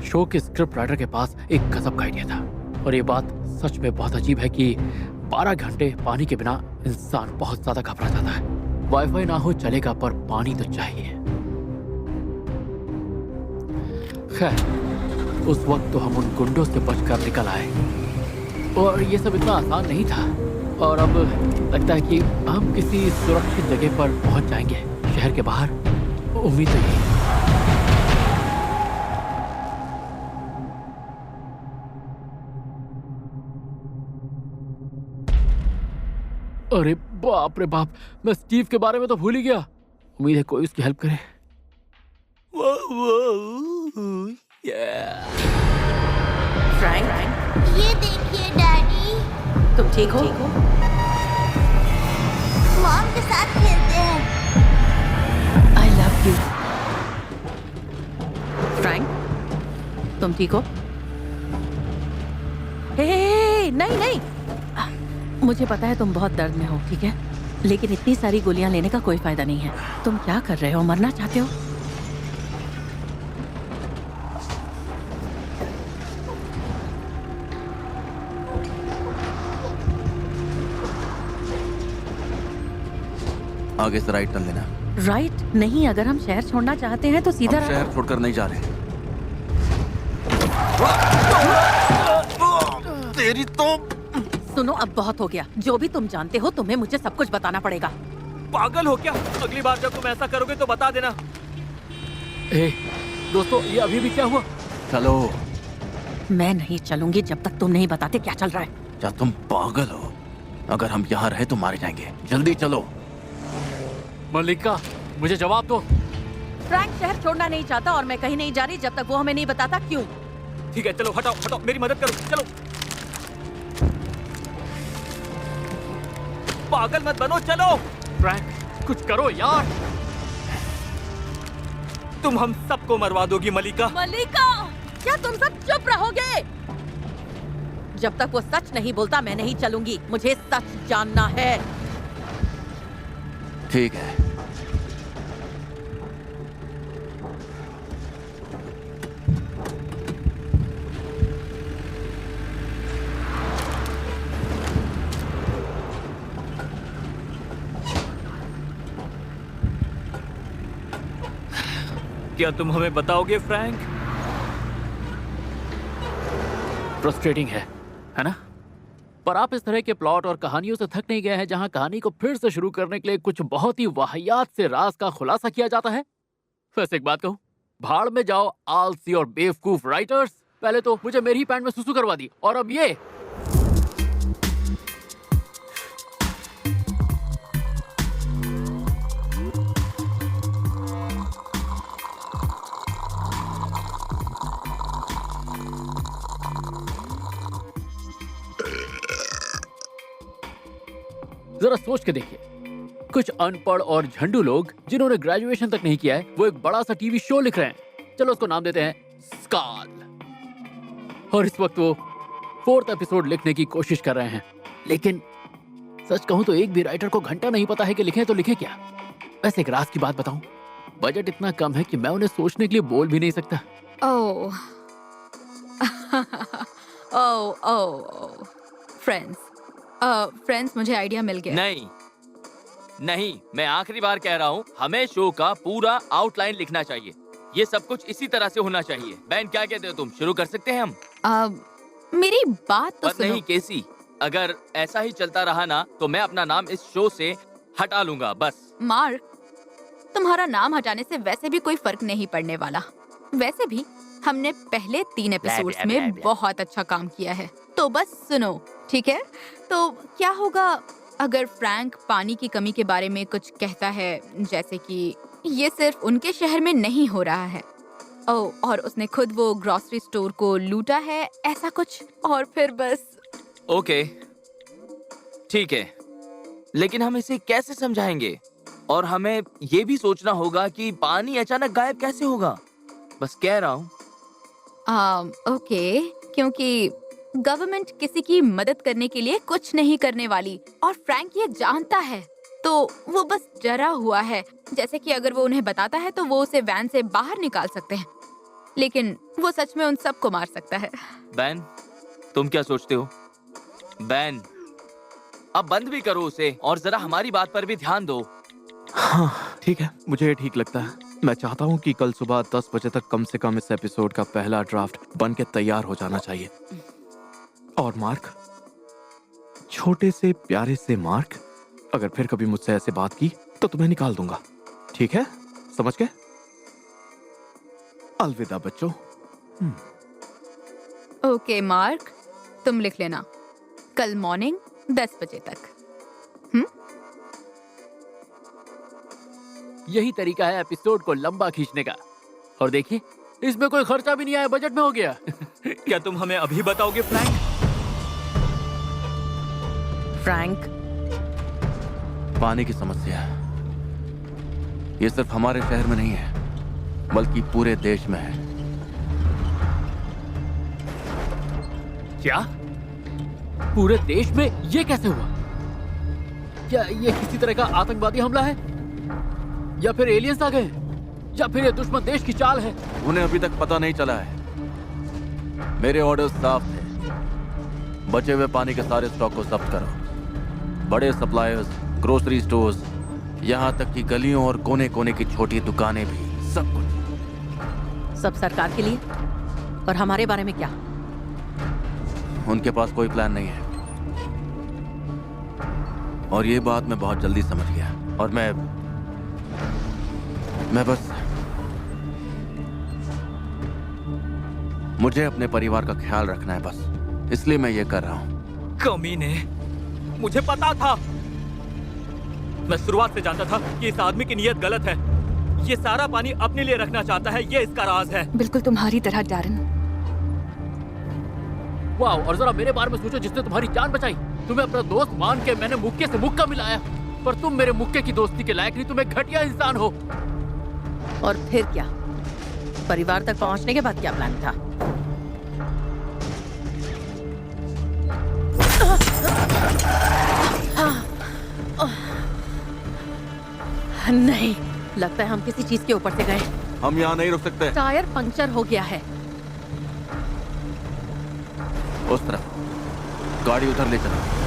शो के स्क्रिप्ट राइटर के पास एक गजब का आइडिया था। और ये बात सच में बहुत अजीब है कि 12 घंटे पानी के बिना इंसान बहुत ज्यादा घबरा जाता है। वाईफाई ना हो चलेगा, पर पानी तो चाहिए। खैर, उस वक्त तो हम उन गुंडों से बचकर निकल आए और ये सब इतना आसान नहीं था। और अब लगता है कि हम किसी सुरक्षित जगह पर पहुंच जाएंगे, शहर के बाहर। उम्मीद तो यही है। अरे बाप रे बाप, मैं स्टीव के बारे में तो भूल ही गया। उम्मीद है कोई उसकी हेल्प करे। फ्रैंक, ये देखिए डैडी, तुम ठीक हो? मॉम के साथ खेलते हैं। I love you. फ्रैंक, तुम ठीक हो? हे, नहीं नहीं, मुझे पता है तुम बहुत दर्द में हो, ठीक है? लेकिन इतनी सारी गोलियां लेने का कोई फायदा नहीं है। तुम क्या कर रहे हो? मरना चाहते हो? आगे से राइट टर्न लेना। राइट नहीं, अगर हम शहर छोड़ना चाहते हैं तो सीधा हम शहर छोड़कर नहीं जा रहे। तेरी तो। सुनो, अब बहुत हो गया। जो भी तुम जानते हो तुम्हें मुझे सब कुछ बताना पड़ेगा। पागल हो क्या? अगली बार जब तुम ऐसा करोगे तो बता देना। दोस्तों, ये अभी भी क्या हुआ? चलो। मैं नहीं चलूंगी जब तक तुम नहीं बताते क्या चल रहा है। क्या तुम पागल हो? अगर हम यहाँ रहे तो मारे जाएंगे। जल्दी चलो। मल्लिका, मुझे जवाब दो। फ्रैंक शहर छोड़ना नहीं चाहता और मैं कहीं नहीं जा रही जब तक वो हमें नहीं बताता क्यों। ठीक है, चलो हटाओ हटाओ, मेरी मदद करो। चलो, पागल मत बनो, चलो। फ्रैंक, कुछ करो यार। तुम हम सबको मरवा दोगी मलिका। मल्लिका, क्या तुम सब चुप रहोगे? जब तक वो सच नहीं बोलता मैं नहीं चलूंगी। मुझे सच जानना है। ठीक है। क्या तुम हमें बताओगे फ्रैंक? फ्रस्ट्रेटिंग है ना? पर आप इस तरह के प्लॉट और कहानियों से थक नहीं गए हैं जहां कहानी को फिर से शुरू करने के लिए कुछ बहुत ही वाहियात से राज का खुलासा किया जाता है? वैसे एक बात कहूं, भाड़ में जाओ आलसी और बेवकूफ राइटर्स। पहले तो मुझे मेरी ही पैंट में सुसु करवा दी, और अब ये। जरा सोच के देखिए, कुछ अनपढ़ और झंडू लोग जिन्होंने ग्रेजुएशन तक नहीं किया है, वो एक बड़ा सा टीवी शो लिख रहे हैं। चलो उसको नाम देते हैं स्काल। और इस वक्त वो 4th एपिसोड लिखने की कोशिश कर रहे हैं। लेकिन सच कहूं तो एक भी राइटर को घंटा नहीं पता है कि लिखें तो लिखे क्या। वैसे एक राज की बात बताऊं, बजट इतना कम है कि मैं उन्हें सोचने के लिए बोल भी नहीं सकता। ओह ओह फ्रेंड्स, मुझे आइडिया मिल गया। नहीं, मैं आखिरी बार कह रहा हूँ, हमें शो का पूरा आउटलाइन लिखना चाहिए। ये सब कुछ इसी तरह से होना चाहिए। बैन, क्या कहते हो तुम? शुरू कर सकते हैं हम? मेरी बात तो सुनो। नहीं केसी, अगर ऐसा ही चलता रहा ना तो मैं अपना नाम इस शो से हटा लूंगा बस। मार्क, तुम्हारा नाम हटाने से वैसे भी कोई फर्क नहीं पड़ने वाला। वैसे भी हमने पहले 3 एपिसोड्स में बहुत अच्छा काम किया है, तो बस सुनो, ठीक है? तो क्या होगा अगर फ्रैंक पानी की कमी के बारे में कुछ कहता है, जैसे कि ये सिर्फ उनके शहर में नहीं हो रहा है, और उसने खुद वो ग्रोसरी स्टोर को लूटा है, ऐसा कुछ, और फिर बस। ओके, ठीक है, लेकिन हम इसे कैसे समझाएंगे? और हमें ये भी सोचना होगा कि पानी अचानक गायब कैसे होगा। बस कह रहा हूँ। ओके, क्योंकि गवर्नमेंट किसी की मदद करने के लिए कुछ नहीं करने वाली, और फ्रैंक ये जानता है, तो वो बस डरा हुआ है। जैसे कि अगर वो उन्हें बताता है तो वो उसे वैन से बाहर निकाल सकते हैं, लेकिन वो सच में उन सबको मार सकता है। बैन, तुम क्या सोचते हो? बैन, अब बंद भी करो उसे, और जरा हमारी बात पर भी ध्यान दो। हाँ ठीक है, मुझे ये ठीक लगता है। मैं चाहता हूँ कि कल सुबह 10 बजे तक कम से कम इस एपिसोड का पहला ड्राफ्ट बन के तैयार हो जाना चाहिए। और मार्क, छोटे से प्यारे से मार्क, अगर फिर कभी मुझसे ऐसे बात की तो तुम्हें निकाल दूंगा, ठीक है? समझ गए? अलविदा बच्चों। ओके मार्क, तुम लिख लेना, कल मॉर्निंग 10 बजे तक। यही तरीका है एपिसोड को लंबा खींचने का। और देखिए, इसमें कोई खर्चा भी नहीं आया, बजट में हो गया। क्या तुम हमें अभी बताओगे फ्रैंक? पानी की समस्या ये सिर्फ हमारे शहर में नहीं है, बल्कि पूरे देश में है। क्या? पूरे देश में? ये कैसे हुआ? क्या ये किसी तरह का आतंकवादी हमला है, या फिर एलियंस आ गए, या फिर ये दुश्मन देश की चाल है? उन्हें अभी तक पता नहीं चला है। मेरे ऑर्डर्स साफ थे। बचे हुए पानी के सारे स्टॉक को जब्त करो। बड़े सप्लायर्स, ग्रोसरी स्टोर्स, यहाँ तक कि गलियों और कोने कोने की छोटी दुकानें भी, सब कुछ। सब सरकार के लिए, और हमारे बारे में क्या? उनके पास कोई प्लान नहीं है, और ये बात मैं बहुत जल्दी समझ गया। और मैं बस, मुझे अपने परिवार का ख्याल रखना है बस, इसलिए मैं ये कर रहा हूँ। कमीने, मुझे पता था। मैं शुरुआत से जानता था कि इस आदमी की नीयत गलत है। ये सारा पानी अपने लिए रखना चाहता है, ये इसका राज है। बिल्कुल तुम्हारी तरह डैरन। वाह, और जरा मेरे बारे में सोचो, जिसने तुम्हारी जान बचाई। तुम्हें अपना दोस्त मान के मैंने मुक्के से मुक्का मिलाया, पर तुम मेरे मुक्के की दोस्ती के लायक नहीं, तुम एक घटिया इंसान हो। और फिर क्या? परिवार तक पहुंचने के बाद क्या प्लान था? नहीं, लगता है हम किसी चीज के ऊपर से गए। हम यहाँ नहीं रुक सकते। टायर पंक्चर हो गया है। उस तरफ गाड़ी उधर ले चलो।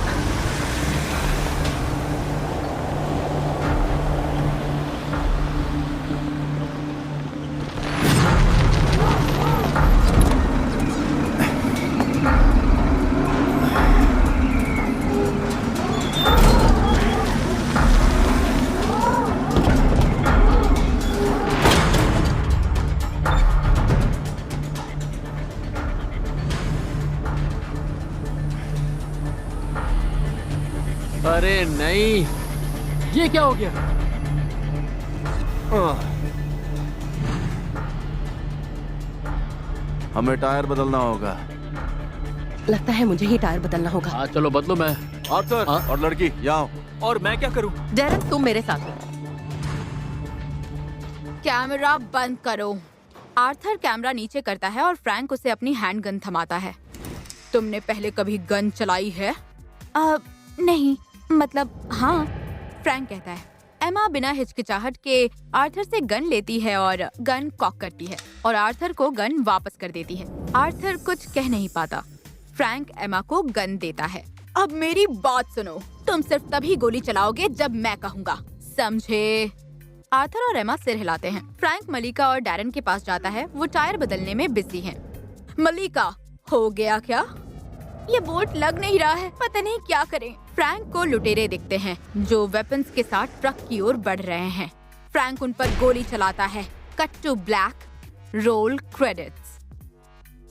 अरे नहीं, ये क्या हो गया? हमें टायर बदलना होगा। लगता है मुझे ही टायर बदलना होगा। हाँ चलो बदलो। मैं आर्थर हाँ? और लड़की यहाँ आओ। और मैं क्या करूं? डैरन तुम मेरे साथ हो। कैमरा बंद करो। आर्थर कैमरा नीचे करता है और फ्रैंक उसे अपनी हैंड गन थमाता है। तुमने पहले कभी गन चलाई है? नहीं, मतलब हाँ, फ्रैंक कहता है। एमा बिना हिचकिचाहट के आर्थर से गन लेती है और गन कॉक करती है और आर्थर को गन वापस कर देती है। आर्थर कुछ कह नहीं पाता। फ्रैंक एमा को गन देता है। अब मेरी बात सुनो, तुम सिर्फ तभी गोली चलाओगे जब मैं कहूँगा, समझे? आर्थर और एमा सिर हिलाते हैं। फ्रैंक मलिका और डैरन के पास जाता है। वो टायर बदलने में बिजी हैं। मलिका, हो गया क्या? ये बोल्ट लग नहीं रहा है, पता नहीं क्या करें। फ्रैंक को लुटेरे दिखते हैं जो वेपन्स के साथ ट्रक की ओर बढ़ रहे हैं। फ्रैंक उन पर गोली चलाता है। Cut to black, roll credits.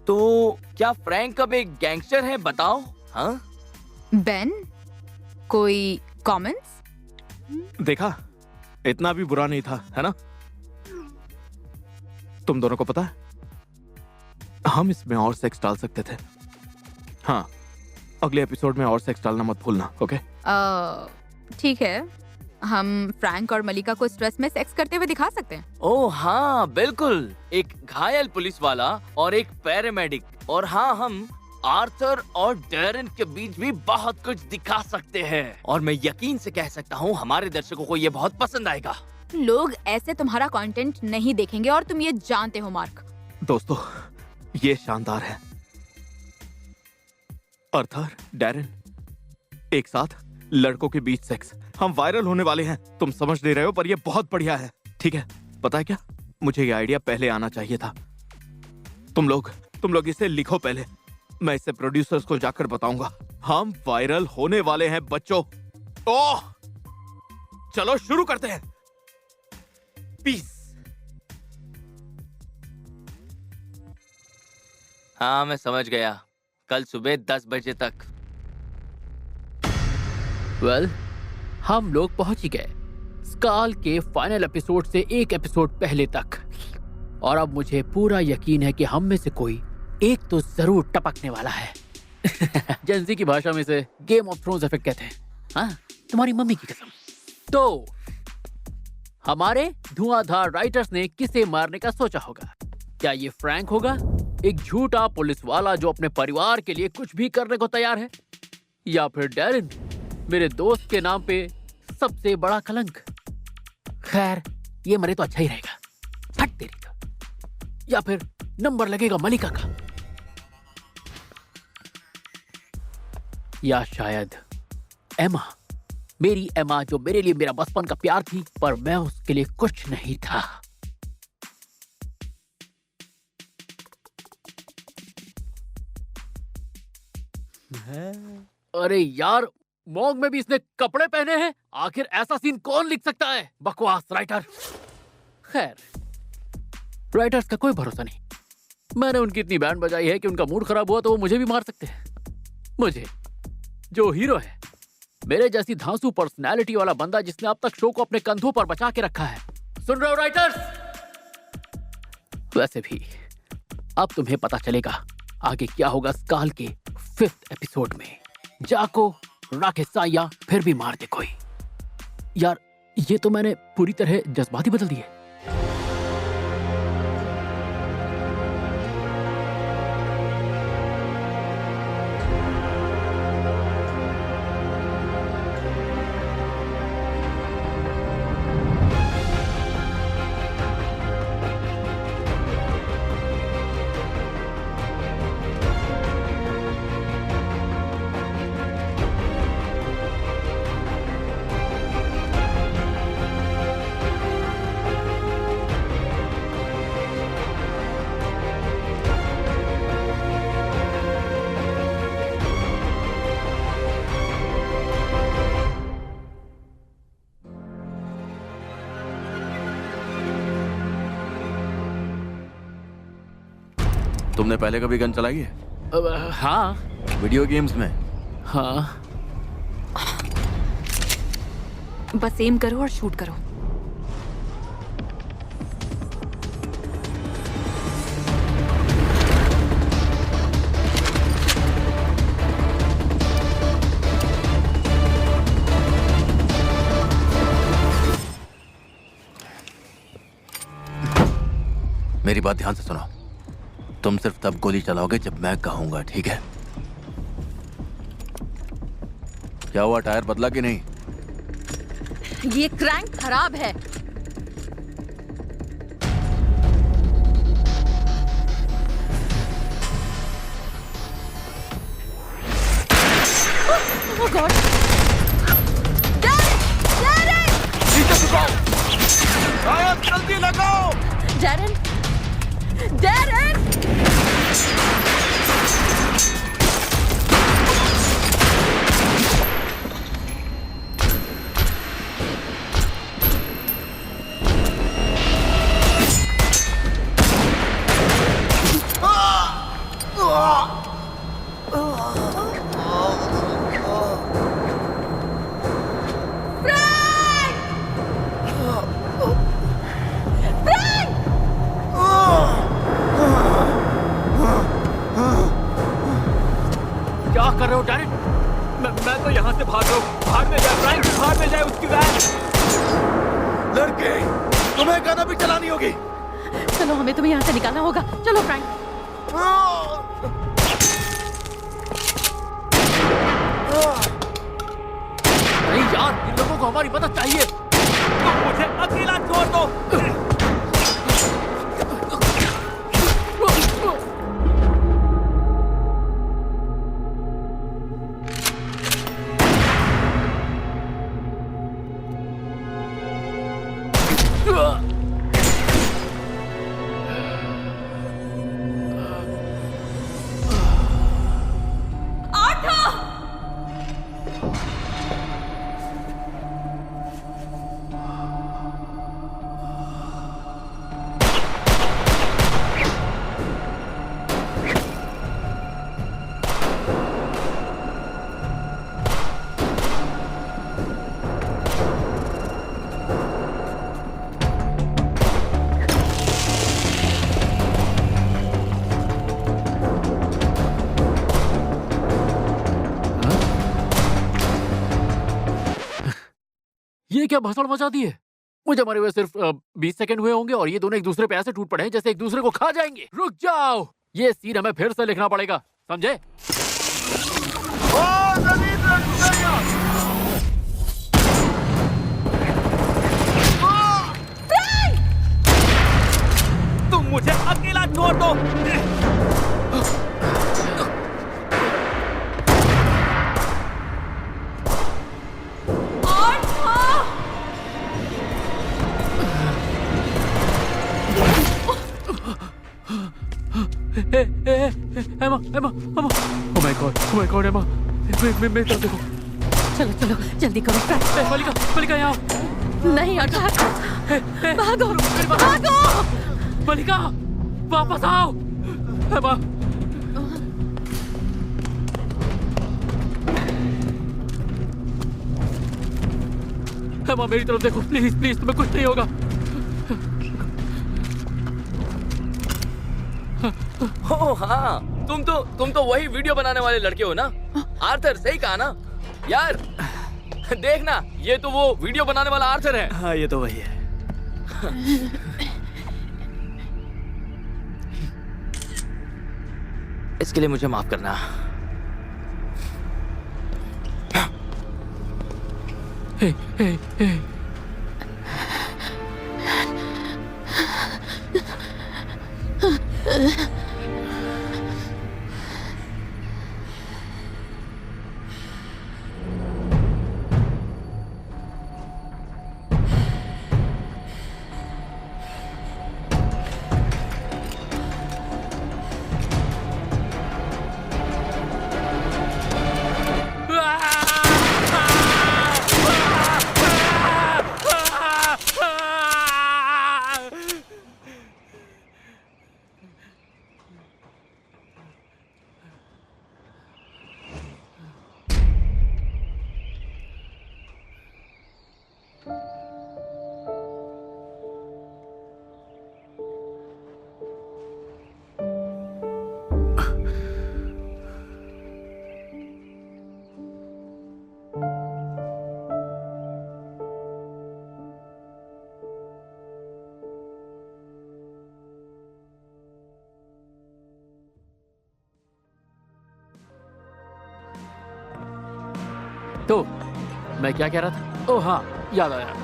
तो क्या फ्रैंक अब एक गैंगस्टर है, बताओ? हाँ बेन, कोई कमेंट्स? देखा, इतना भी बुरा नहीं था, है ना? तुम दोनों को पता है, हम इसमें और सेक्स डाल सकते थे। हाँ, अगले एपिसोड में और सेक्स डालना मत भूलना, ओके? ठीक है, हम फ्रैंक और मलिका को स्ट्रेस में सेक्स करते हुए दिखा सकते हैं। ओह हाँ बिल्कुल, एक घायल पुलिस वाला और एक पैरामेडिक, और हाँ हम आर्थर और डैरन के बीच भी बहुत कुछ दिखा सकते हैं। और मैं यकीन से कह सकता हूँ हमारे दर्शकों को ये बहुत पसंद आएगा। लोग ऐसे तुम्हारा कंटेंट नहीं देखेंगे और तुम ये जानते हो मार्क। दोस्तों, ये शानदार है। आर्थर, डैरन, एक साथ लड़कों के बीच सेक्स, हम वायरल होने वाले हैं। तुम समझ नहीं रहे हो, पर ये बहुत बढ़िया है। ठीक है, पता है क्या, मुझे ये आइडिया पहले आना चाहिए था। तुम लोग इसे लिखो पहले, मैं इसे प्रोड्यूसर्स को जाकर बताऊंगा। हम वायरल होने वाले हैं बच्चों। ओह, चलो शुरू करते हैं। पीस। हाँ मैं समझ गया, कल सुबह 10 बजे तक। वेल, हम लोग पहुंच ही गए स्काल के फाइनल एपिसोड से एक एपिसोड पहले तक। और अब मुझे पूरा यकीन है कि हम में से कोई एक तो जरूर टपकने वाला है। जेंजी की भाषा में इसे गेम ऑफ थ्रोन्स इफेक्ट कहते हैं। हाँ, तुम्हारी मम्मी की कसम। तो हमारे धुआंधार राइटर्स ने किसे मारने का सोचा होगा? क्या ये फ्रैंक होगा, एक झूठा पुलिस वाला जो अपने परिवार के लिए कुछ भी करने को तैयार है? या फिर डैरन, मेरे दोस्त के नाम पे सबसे बड़ा कलंक? खैर, ये मरे तो अच्छा ही रहेगा। फट तेरी तो। या फिर नंबर लगेगा मलिका का, या शायद एमा, मेरी एमा जो मेरे लिए मेरा बचपन का प्यार थी, पर मैं उसके लिए कुछ नहीं था। अरे यार, मॉग में भी इसने कपड़े पहने हैं। आखिर ऐसा सीन कौन लिख सकता है? बकवास राइटर। खैर, राइटर्स का कोई भरोसा नहीं। मैंने उनकी इतनी बैंड बजाई है कि उनका मूड खराब हुआ तो वो मुझे भी मार सकते हैं। मुझे, जो हीरो है, मेरे जैसी धांसू पर्सनैलिटी वाला बंदा जिसने अब तक शो को अपने कंधों पर बचा के रखा है। सुन रहे हो राइटर्स? वैसे भी अब तुम्हें पता चलेगा आगे क्या होगा स्काल के 5th एपिसोड में। जाको, राकेश साया, फिर भी मार दे कोई। यार, ये तो मैंने पूरी तरह जज्बाती बदल दिए। तुमने पहले कभी गन चलाई है? हाँ। वीडियो गेम्स में? हाँ। बस एम करो और शूट करो। मेरी बात ध्यान से सुनो। तुम सिर्फ तब गोली चलाओगे जब मैं कहूंगा, ठीक है? क्या हुआ, टायर बदला कि नहीं? ये क्रैंक खराब है। Oh God! जल्दी लगाओ! डैरेन! डैरेन! क्या कर रहे हो डैरेन? मैं तो यहाँ से भाग रहा हूँ। भाग में जाए फ्रैंक, भाग में जाए उसकी वैन। लड़के, तुम्हें गाना भी चलानी होगी। चलो, हमें तुम्हें यहाँ से निकालना होगा। चलो फ्रैंक। नहीं यार, इन लोगों को हमारी मदद चाहिए। तुम मुझे अकेला छोड़ दो। ये क्या भसड़ मचा दी है? मुझे मरे हुए सिर्फ 20 सेकंड हुए होंगे और ये दोनों एक दूसरे पे ऐसे टूट पड़े हैं जैसे एक दूसरे को खा जाएंगे। रुक जाओ, ये सीन हमें फिर से लिखना पड़ेगा, समझे? तुम मुझे अकेला छोड़ दो। एमा, एमा, एमा, oh my God, एमा, मेरी तरफ देखो। चलो चलो, जल्दी करो फ्रैंक। मलिका, मलिका यहाँ आओ। नहीं अटैक, भागो भागो। मलिका, वापस आओ। एमा, एमा मेरी तरफ देखो, प्लीज प्लीज, तुम्हें कुछ नहीं होगा। ओ हाँ, तुम तो वही वीडियो बनाने वाले लड़के हो ना? आर्थर, सही कहा ना यार? देखना, ये तो वो वीडियो बनाने वाला आर्थर है। हाँ, ये तो वही है। इसके लिए मुझे माफ करना। हे, हे, हे। तो मैं क्या कह रहा था? ओह हाँ, याद आया।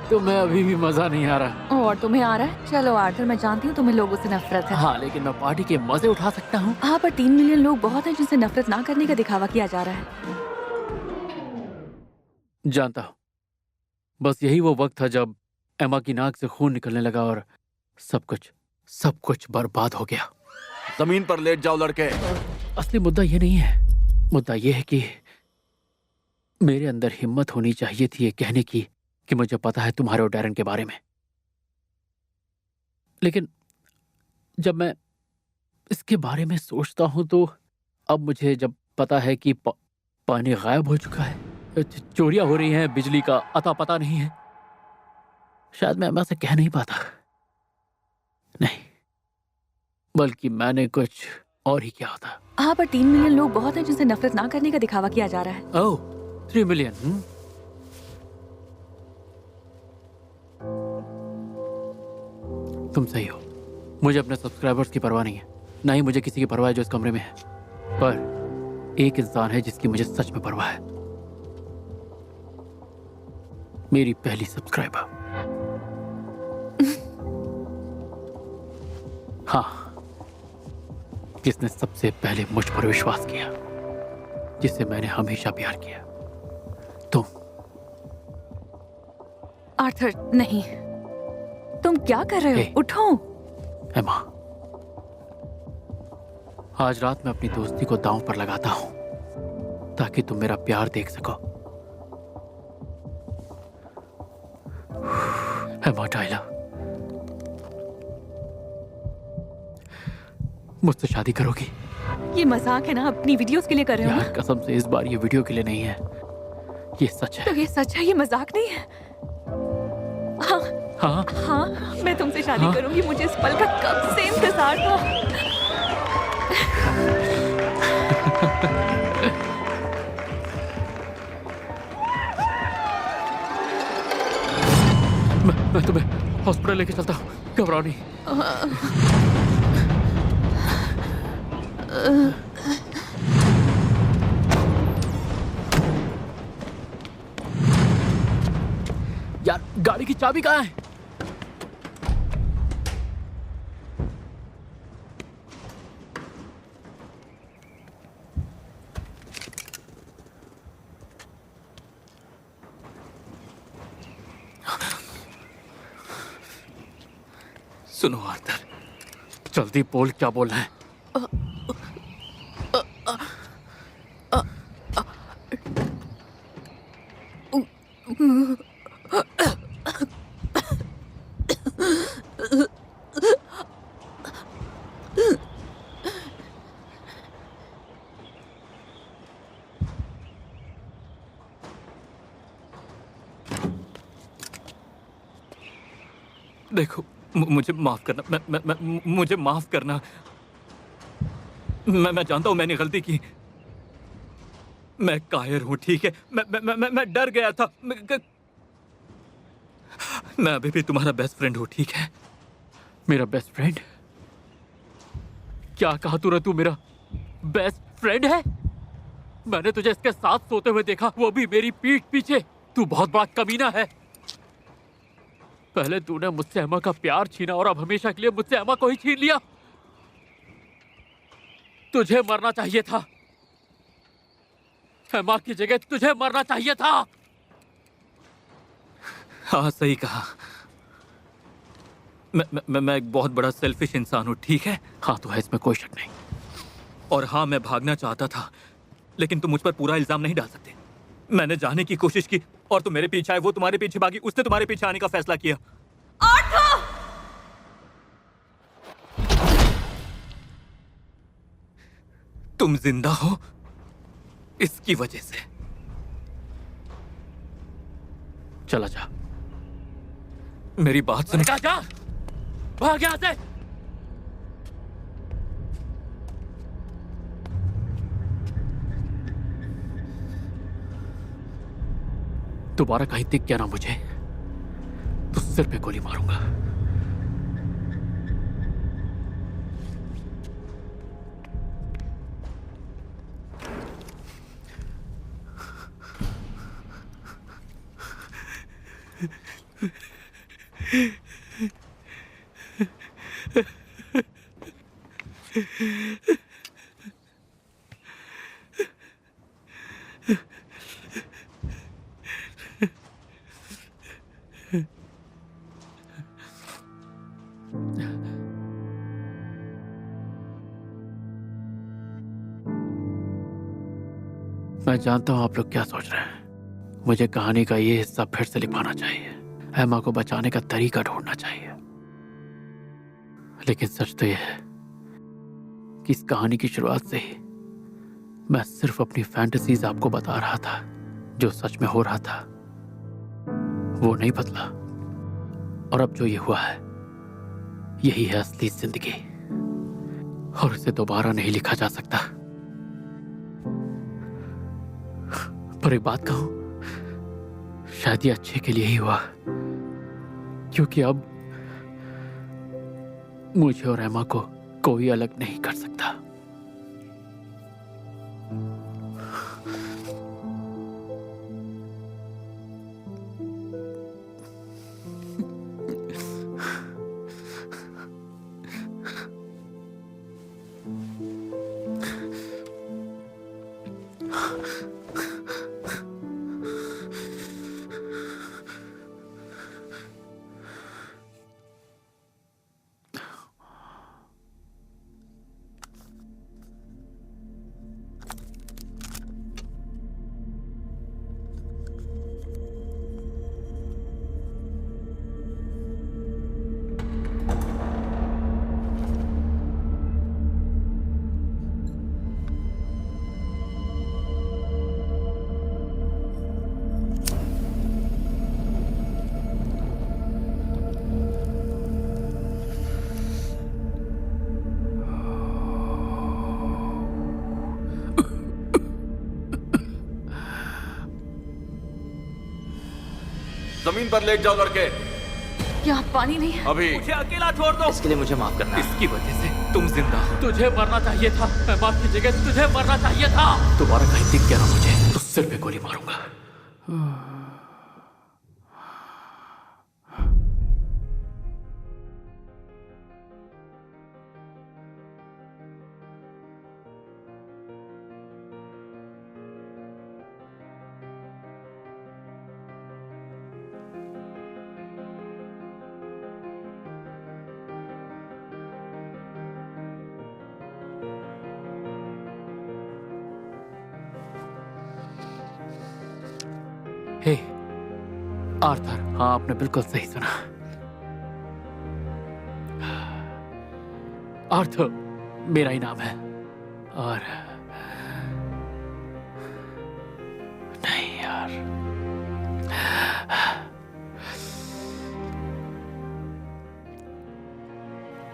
तो मैं अभी भी मजा नहीं आ रहा। और तुम्हें आ रहा है? चलो आर्थर, मैं जानती हूँ तुम्हें लोगों से नफरत है। हाँ, लेकिन मैं पार्टी के मजे उठा सकता हूँ। हाँ, पर 3 मिलियन लोग बहुत हैं जिनसे नफरत ना करने का दिखावा किया जा रहा है। जानता हूँ, बस यही वो वक्त था जब एमा की नाक से खून निकलने लगा और सब कुछ बर्बाद हो गया। जमीन पर लेट जाओ लड़के। असली मुद्दा ये नहीं है। मुद्दा ये है कि मेरे अंदर हिम्मत होनी चाहिए थी ये कहने की कि मुझे पता है तुम्हारे और डैरन के बारे में। लेकिन जब मैं इसके बारे में सोचता हूं तो अब मुझे जब पता है कि पानी गायब हो चुका है, चोरियां हो रही हैं, बिजली का अता पता नहीं है, शायद मैं एमा से कह नहीं पाता। नहीं, बल्कि मैंने कुछ और ही किया होता। हाँ, पर 3 मिलियन लोग बहुत हैं जिनसे नफरत ना करने का दिखावा किया जा रहा है। ओह, 3 मिलियन। तुम सही हो। मुझे अपने सब्सक्राइबर्स की परवाह नहीं है, ना ही मुझे किसी की परवाह है जो इस कमरे में है। पर एक इंसान है जिसकी मुझे सच में परवाह है। मेरी पहली सब्सक्राइबर। हाँ, जिसने सबसे पहले मुझ पर विश्वास किया, जिससे मैंने हमेशा प्यार किया। तुम। आर्थर, नहीं, तुम क्या कर रहे हो? उठो। एमा, आज रात मैं अपनी दोस्ती को दांव पर लगाता हूं ताकि तुम मेरा प्यार देख सको। एमा टाइलर, मुझसे शादी करोगी? ये मजाक है ना? अपनी वीडियोस के लिए कर रहे हो ना? यार कसम से इस बार ये वीडियो के लिए नहीं है, ये सच है। तो ये सच है, ये मजाक नहीं है। हाँ हाँ हाँ, मैं तुमसे शादी करूंगी। मुझे इस पल का कब से इंतजार था। मैं तुम्हें हॉस्पिटल लेके चलता हूँ, घबराओ नहीं। यार, गाड़ी की चाबी कहाँ है? सुनो आर्थर, जल्दी बोल, क्या बोलना है? देखो, मुझे माफ करना। मुझे माफ करना। मैं जानता हूं मैंने गलती की। मैं कायर हूं, ठीक है? मैं डर गया था। मैं अभी भी तुम्हारा बेस्ट फ्रेंड हूं, ठीक है? मेरा बेस्ट फ्रेंड? क्या कहा तूने? तू मेरा बेस्ट फ्रेंड है? मैंने तुझे इसके साथ सोते हुए देखा, वो भी मेरी पीठ पीछे। तू बहुत बड़ा कमीना है। पहले तूने मुझसे एमा का प्यार छीना और अब हमेशा के लिए मुझसे एमा को ही छीन लिया। तुझे मरना चाहिए था। एमा की जगह तुझे मरना चाहिए था। हाँ, सही कहा। मैं एक बहुत बड़ा सेल्फिश इंसान हूँ, ठीक है? हाँ, तो है, इसमें कोई शक नहीं। और हाँ, मैं भागना चाहता था, लेकिन तुम मुझ पर पूरा इल्जाम नहीं डाल सकते। मैंने जाने की कोशिश की और तुम मेरे पीछे आए। वो तुम्हारे पीछे भागी, उसने तुम्हारे पीछे आने का फैसला किया। तुम जिंदा हो इसकी वजह से। चला जा, मेरी बात सुन। जा, भाग यहां से। दोबारा कहीं दिख गया ना मुझे तो सिर पे गोली मारूंगा। मैं जानता हूं आप लोग क्या सोच रहे हैं। मुझे कहानी का ये हिस्सा फिर से लिखवाना चाहिए, एमा को बचाने का तरीका ढूंढना चाहिए। लेकिन सच तो यह है कि इस कहानी की शुरुआत से ही मैं सिर्फ अपनी फैंटेसीज आपको बता रहा था। जो सच में हो रहा था वो नहीं बदला, और अब जो ये हुआ है यही है असली जिंदगी, और इसे दोबारा नहीं लिखा जा सकता। पर एक बात कहूं, शायद ये अच्छे के लिए ही हुआ, क्योंकि अब मुझे और एमा को कोई अलग नहीं कर सकता। जमीन पर लेट जाओ लड़के। यहाँ पानी नहीं है। अभी मुझे अकेला छोड़ दो। इसके लिए मुझे माफ करना। इसकी वजह से तुम जिंदा हो। तुझे मरना चाहिए था। मैं माफ की जगह तुझे मरना चाहिए था। दोबारा कहीं दिख गया ना मुझे तो सिर पे गोली मारूंगा। हे आर्थर, हाँ आपने बिल्कुल सही सुना। आर्थर मेरा ही नाम है। और नहीं यार,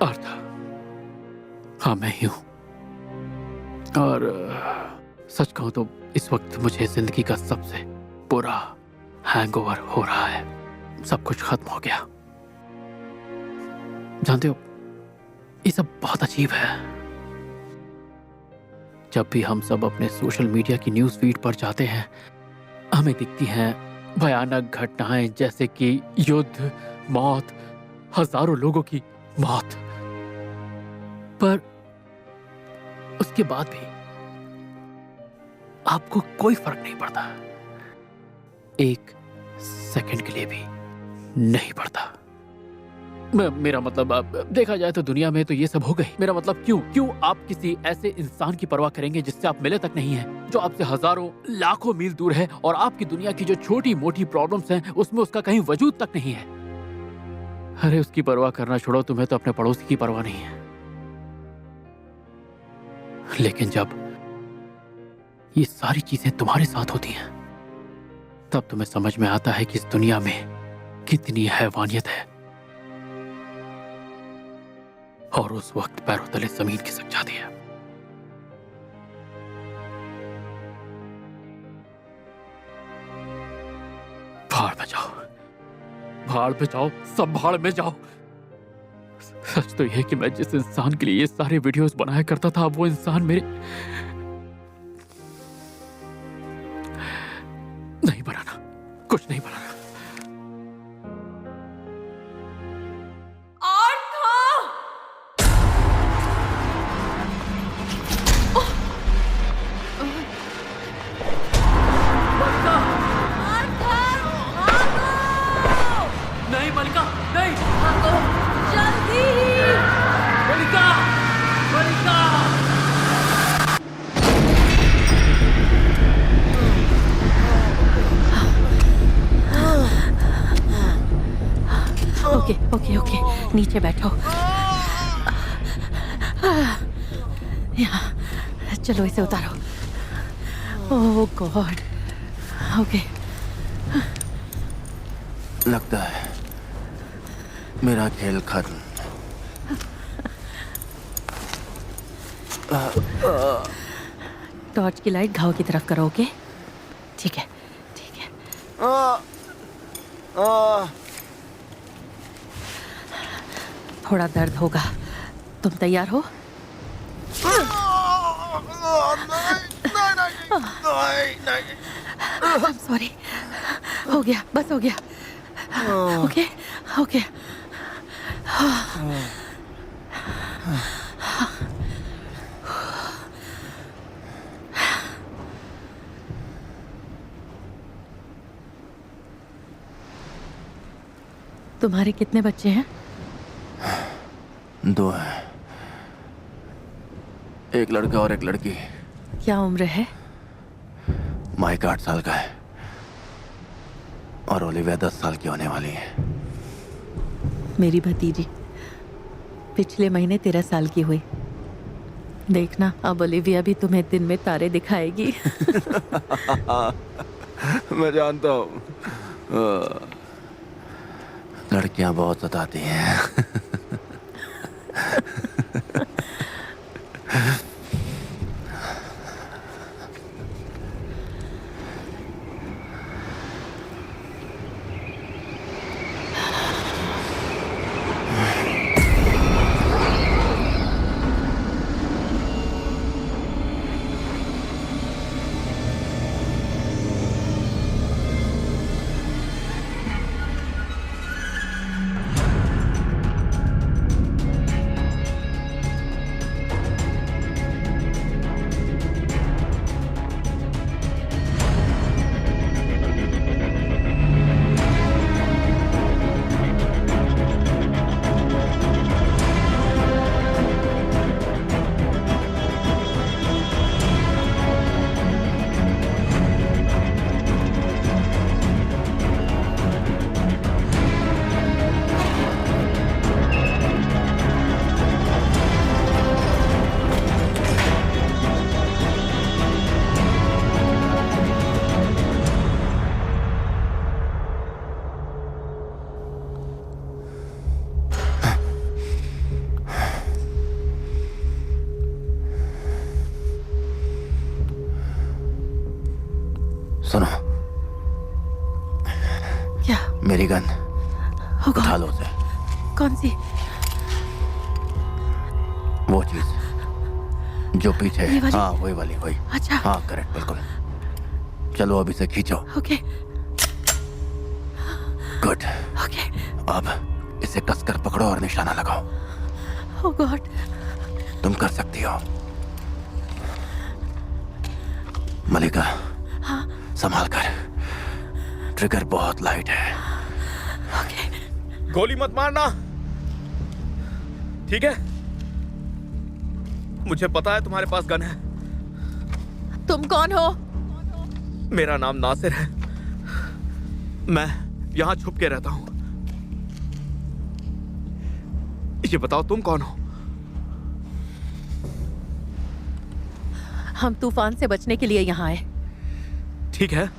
आर्थर हाँ मैं ही हूं। और सच कहूं तो इस वक्त मुझे जिंदगी का सबसे बुरा हैंगओवर हो रहा है। सब कुछ खत्म हो गया। जानते हो, ये सब बहुत अजीब है। जब भी हम सब अपने सोशल मीडिया की न्यूज़ फीड पर जाते हैं, हमें दिखती हैं भयानक घटनाएं जैसे कि युद्ध, मौत, हजारों लोगों की मौत। पर उसके बाद भी आपको कोई फर्क नहीं पड़ता, एक सेकंड के लिए भी नहीं पड़ता। मेरा मतलब देखा जाए तो दुनिया में तो ये सब हो गई। मेरा मतलब क्यों आप किसी ऐसे इंसान की परवाह करेंगे जिससे आप मिले तक नहीं हैं, जो आपसे हजारों लाखों मील दूर है, और आपकी दुनिया की जो छोटी मोटी प्रॉब्लम्स हैं उसमें उसका कहीं वजूद तक नहीं है। अरे उसकी परवाह करना छोड़ो, तुम्हें तो अपने पड़ोसी की परवाह नहीं है। लेकिन जब ये सारी चीजें तुम्हारे साथ होती हैं, तब तुम्हें समझ में आता है कि इस दुनिया में कितनी हैवानियत है। और उस वक्त पैरों तले जमीन खिसक जाती है। भाड़ में जाओ, भाड़ में जाओ, सब भाड़ में जाओ। सच तो यह है कि मैं जिस इंसान के लिए ये सारे वीडियोस बनाया करता था, वो इंसान मेरे नहीं बनाना, कुछ नहीं बनाना। नीचे बैठो। यहाँ, चलो इसे उतारो। ओह गॉड। ओके। लगता है मेरा खेल खत्म। टॉर्च की लाइट घाव की तरफ करो। ओके ठीक है, ठीक है। थोड़ा दर्द होगा। तुम तैयार हो? सॉरी। हो गया, बस हो गया। Okay okay. तुम्हारे कितने बच्चे हैं? 2 हैं, एक लड़का और एक लड़की। क्या उम्र है? माइक 8 साल का है और ओलिविया 10 साल की होने वाली है। मेरी भतीजी पिछले महीने 13 साल की हुई। देखना, अब ओलिविया भी तुम्हें दिन में तारे दिखाएगी। मैं जानता हूँ, लड़कियां बहुत सताती हैं। सुनो, क्या? मेरी गन उठा लो उसे। कौन सी? वो चीज जो पीछे है। हाँ वही वाली, वही। अच्छा। हाँ करेक्ट, बिल्कुल। चलो अब इसे खींचो। Okay good. ओके। अब इसे कसकर पकड़ो और निशाना लगाओ। ओह गॉड। तुम कर सकती हो मलिका। हाँ। संभाल कर, ट्रिगर बहुत लाइट है। ओके। गोली मत मारना, ठीक है? मुझे पता है तुम्हारे पास गन है। तुम कौन हो? मेरा नाम नासिर है, मैं यहां छुप के रहता हूं। ये बताओ तुम कौन हो? हम तूफान से बचने के लिए यहाँ आए। ठीक है,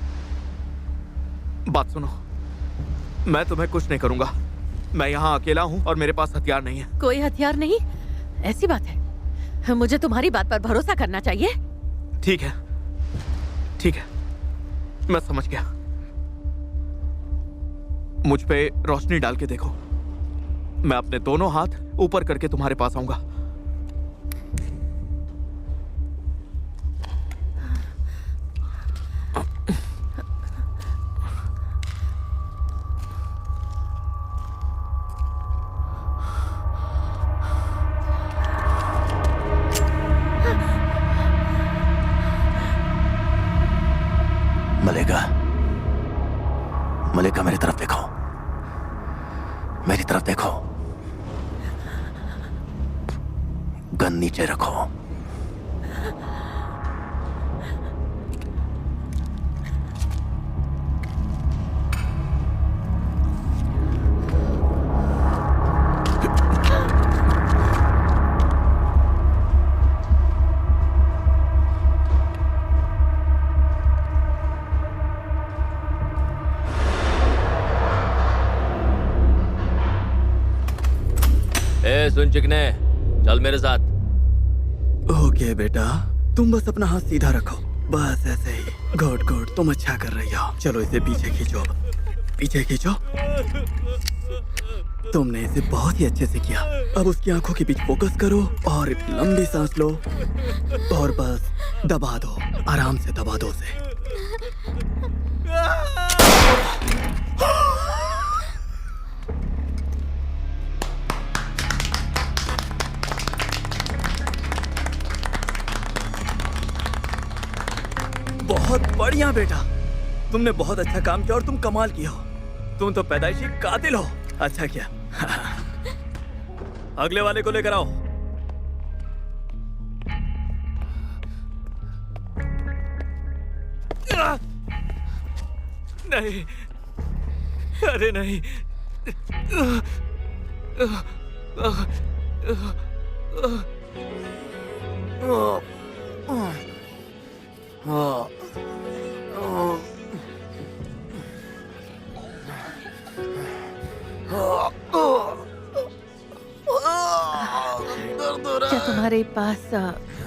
बात सुनो, मैं तुम्हें कुछ नहीं करूंगा। मैं यहाँ अकेला हूँ और मेरे पास हथियार नहीं है। कोई हथियार नहीं? ऐसी बात है? मुझे तुम्हारी बात पर भरोसा करना चाहिए। ठीक है, ठीक है, मैं समझ गया। मुझ पे रोशनी डाल के देखो। मैं अपने दोनों हाथ ऊपर करके तुम्हारे पास आऊंगा। मलिका, मलिका मेरी तरफ देखो, मेरी तरफ देखो। गन नीचे रखो। सुन चिकने, चल मेरे साथ। ओके बेटा, तुम बस अपना हाथ सीधा रखो, बस ऐसे ही। गुड गुड, तुम अच्छा कर रही हो। चलो इसे पीछे खींचो, पीछे खींचो। तुमने इसे बहुत ही अच्छे से किया। अब उसकी आंखों के बीच फोकस करो और एक लंबी सांस लो और बस दबा दो, आराम से दबा दो उसे। बहुत बढ़िया बेटा, तुमने बहुत अच्छा काम किया और तुम कमाल की हो। तुम तो पैदाइशी कातिल हो। अच्छा किया। अगले वाले को लेकर आओ। नहीं, अरे नहीं।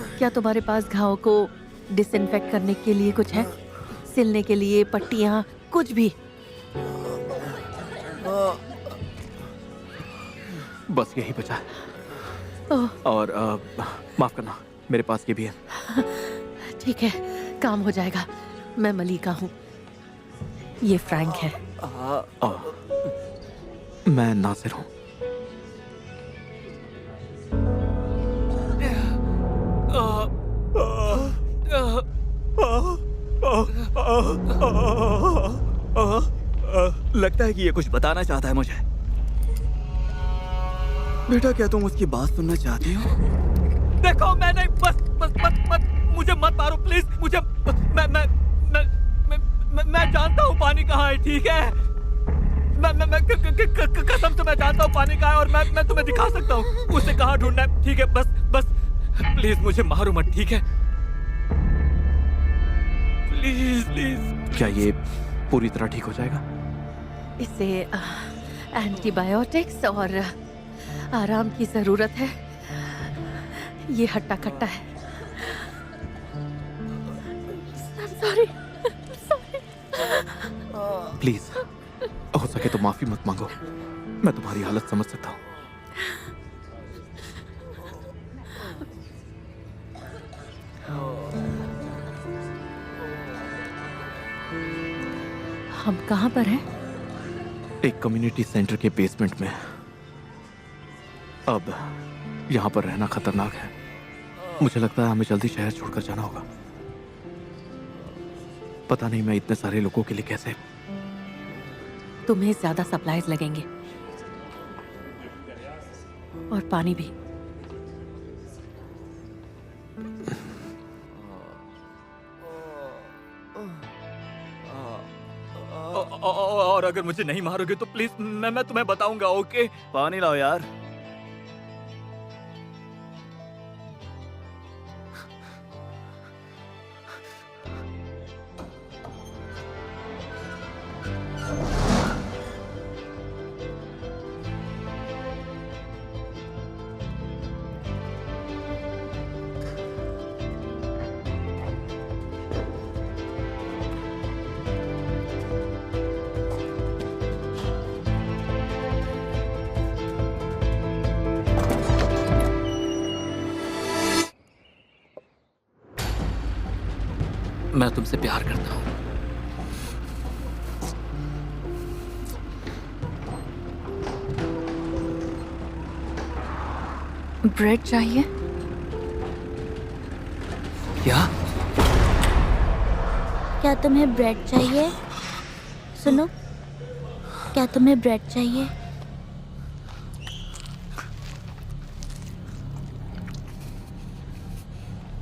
क्या तुम्हारे पास घाव को डिसइंफेक्ट करने के लिए कुछ है? सिलने के लिए पट्टियां, कुछ भी? बस यही बचा है। और माफ करना, मेरे पास ये भी है। ठीक है, काम हो जाएगा। मैं मलिका हूँ, ये फ्रैंक है। मैं नासिर हूँ। लगता है कि ये कुछ बताना चाहता है मुझे। बेटा, क्या तुम उसकी बात सुनना चाहती हो? देखो, मैं नहीं, बस मुझे मत मारो प्लीज। मुझे मैं जानता हूँ पानी कहाँ है, ठीक है? मैं कसम से मैं जानता हूँ पानी कहाँ है और मैं तुम्हें दिखा सकता हूँ उसे कहाँ ढूंढना है, ठीक है? बस प्लीज मुझे मारो मत, ठीक है? प्लीज। क्या ये पूरी तरह ठीक हो जाएगा? इसे एंटीबायोटिक्स और आराम की जरूरत है। ये हट्टा कट्टा है। सॉरी। प्लीज, हो सके तो माफी मत मांगो। मैं तुम्हारी हालत समझ सकता हूँ। हम कहाँ पर हैं? एक कम्युनिटी सेंटर के बेसमेंट में। अब यहाँ पर रहना खतरनाक है। मुझे लगता है हमें जल्दी शहर छोड़कर जाना होगा। पता नहीं मैं इतने सारे लोगों के लिए कैसे। तुम्हें ज्यादा सप्लाईज लगेंगे और पानी भी। और अगर मुझे नहीं मारोगे तो प्लीज मैं तुम्हें बताऊंगा, ओके? पानी लाओ यार। मैं तुमसे प्यार करता हूँ। ब्रेड चाहिए? क्या? क्या तुम्हें ब्रेड चाहिए? सुनो, क्या तुम्हें ब्रेड चाहिए?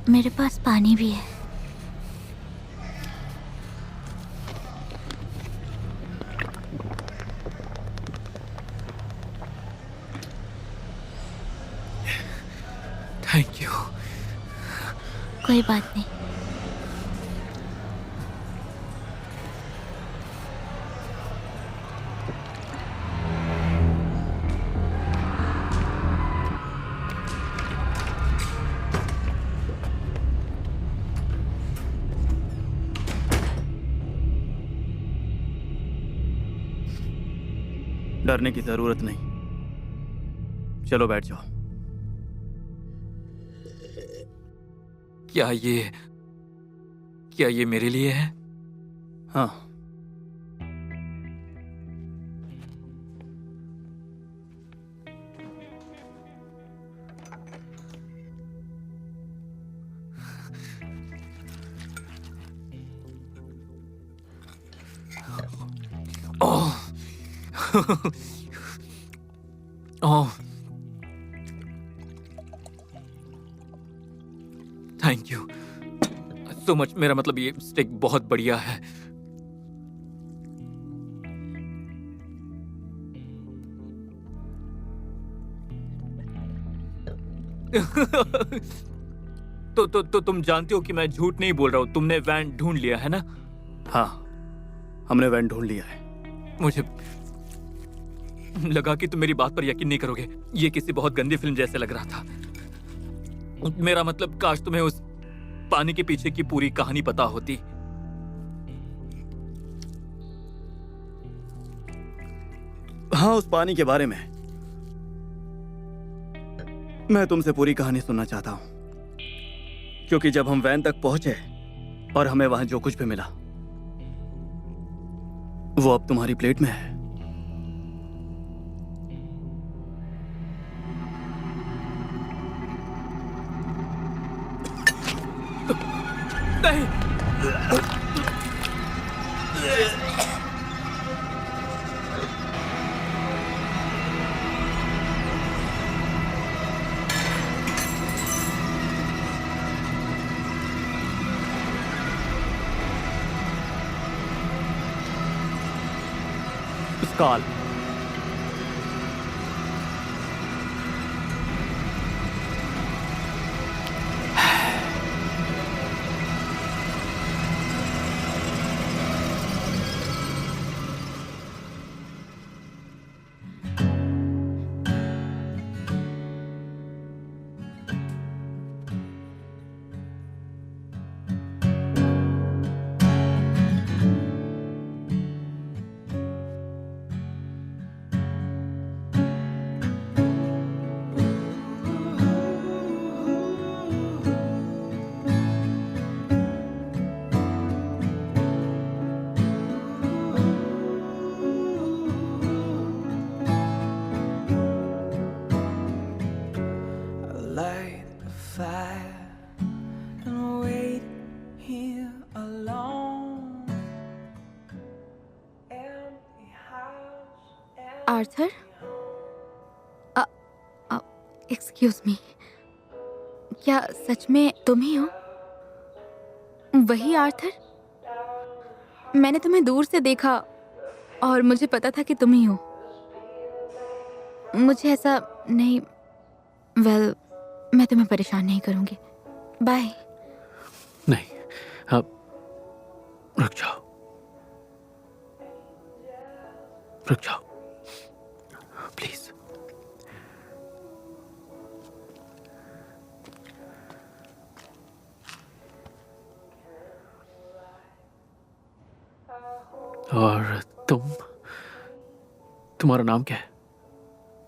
मेरे पास पानी भी है। Thank you. कोई बात नहीं। डरने की जरूरत नहीं। चलो बैठ जाओ। क्या ये मेरे लिए है? हाँ। Oh oh thank you so much. मेरा मतलब ये स्टेक बहुत बढ़िया है। तो तुम जानती हो कि मैं झूठ नहीं बोल रहा हूँ। तुमने वैन ढूंढ लिया है ना? हाँ, हमने वैन ढूंढ लिया है। मुझे लगा कि तुम मेरी बात पर यकीन नहीं करोगे। ये किसी बहुत गंदी फिल्म जैसे लग रहा था। मेरा मतलब काश तुम्हें उस पानी के पीछे की पूरी कहानी पता होती। हाँ, उस पानी के बारे में मैं तुमसे पूरी कहानी सुनना चाहता हूं, क्योंकि जब हम वैन तक पहुंचे और हमें वहां जो कुछ भी मिला वो अब तुम्हारी प्लेट में है। नहीं। स्काल, आर्थर, एक्सक्यूज मी, क्या सच में तुम ही हो? वही आर्थर? मैंने तुम्हें दूर से देखा और मुझे पता था कि तुम ही हो। मुझे ऐसा नहीं, वेल, मैं तुम्हें परेशान नहीं करूंगी। बाय। नहीं, अब रुक जाओ, रुक जाओ प्लीज। और तुम्हारा नाम क्या है?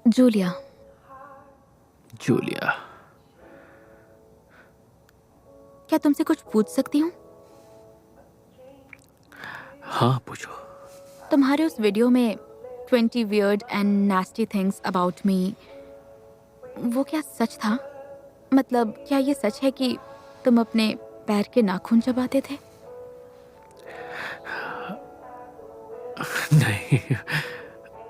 जूलिया। जूलिया। क्या तुमसे कुछ पूछ सकती हूँ? हाँ, पूछो। तुम्हारे उस वीडियो में 20 weird and nasty things about me, वो क्या सच था? मतलब क्या ये सच है कि तुम अपने पैर के नाखून चबाते थे? नहीं,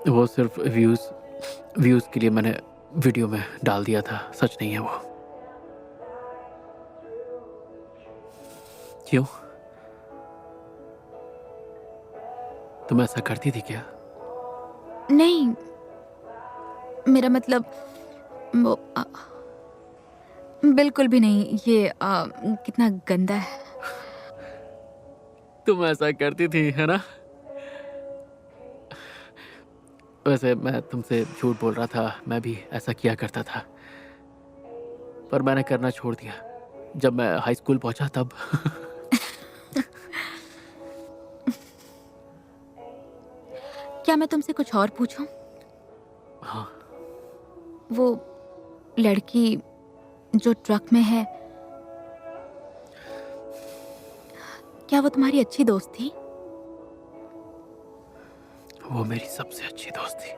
वो सिर्फ व्यूज के लिए मैंने वीडियो में डाल दिया था। सच नहीं है वो। क्यों? तुम ऐसा करती थी क्या? नहीं, मेरा मतलब वो बिल्कुल भी नहीं। ये कितना गंदा है। तुम ऐसा करती थी, है ना? वैसे मैं तुमसे झूठ बोल रहा था, मैं भी ऐसा किया करता था, पर मैंने करना छोड़ दिया जब मैं हाई स्कूल पहुंचा तब। क्या मैं तुमसे कुछ और पूछूं? वो लड़की जो ट्रक में है, क्या वो तुम्हारी अच्छी दोस्त थी? वो मेरी सबसे अच्छी दोस्त थी।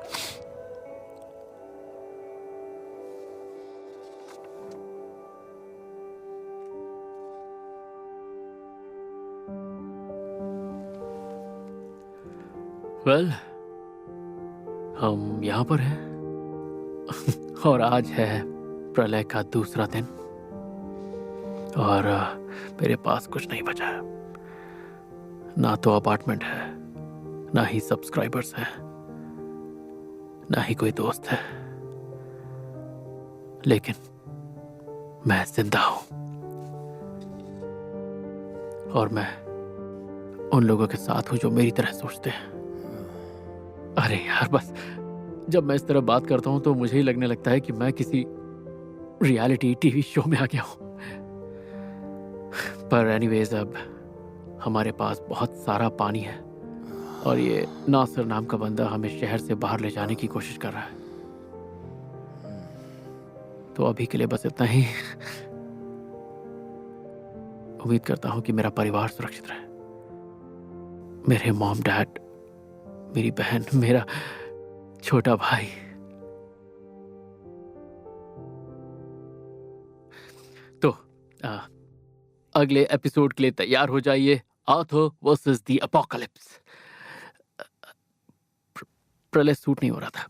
वेल, हम यहाँ पर हैं और आज है प्रलय का दूसरा दिन और मेरे पास कुछ नहीं बचा है। ना तो अपार्टमेंट है, ना ही सब्सक्राइबर्स हैं, ना ही कोई दोस्त है, लेकिन मैं जिंदा हूं और मैं उन लोगों के साथ हूं जो मेरी तरह सोचते हैं। अरे यार, बस जब मैं इस तरह बात करता हूं तो मुझे ही लगने लगता है कि मैं किसी रियलिटी टीवी शो में आ गया हूं। पर एनीवेज, अब हमारे पास बहुत सारा पानी है और ये नासिर नाम का बंदा हमें शहर से बाहर ले जाने की कोशिश कर रहा है। तो अभी के लिए बस इतना ही। उम्मीद करता हूं कि मेरा परिवार सुरक्षित रहे। मेरे मॉम डैड, मेरी बहन, मेरा छोटा भाई। तो अगले एपिसोड के लिए तैयार हो जाइए। Arthur versus the apocalypse. प्रलय सूट नहीं हो रहा था।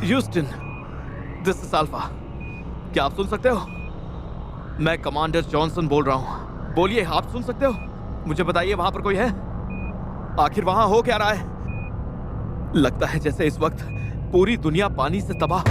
Houston, this is alpha. क्या आप सुन सकते हो? मैं कमांडर जॉनसन बोल रहा हूं। बोलिए, आप सुन सकते हो? मुझे बताइए, वहां पर कोई है? आखिर वहां हो क्या रहा है? लगता है जैसे इस वक्त पूरी दुनिया पानी से तबाह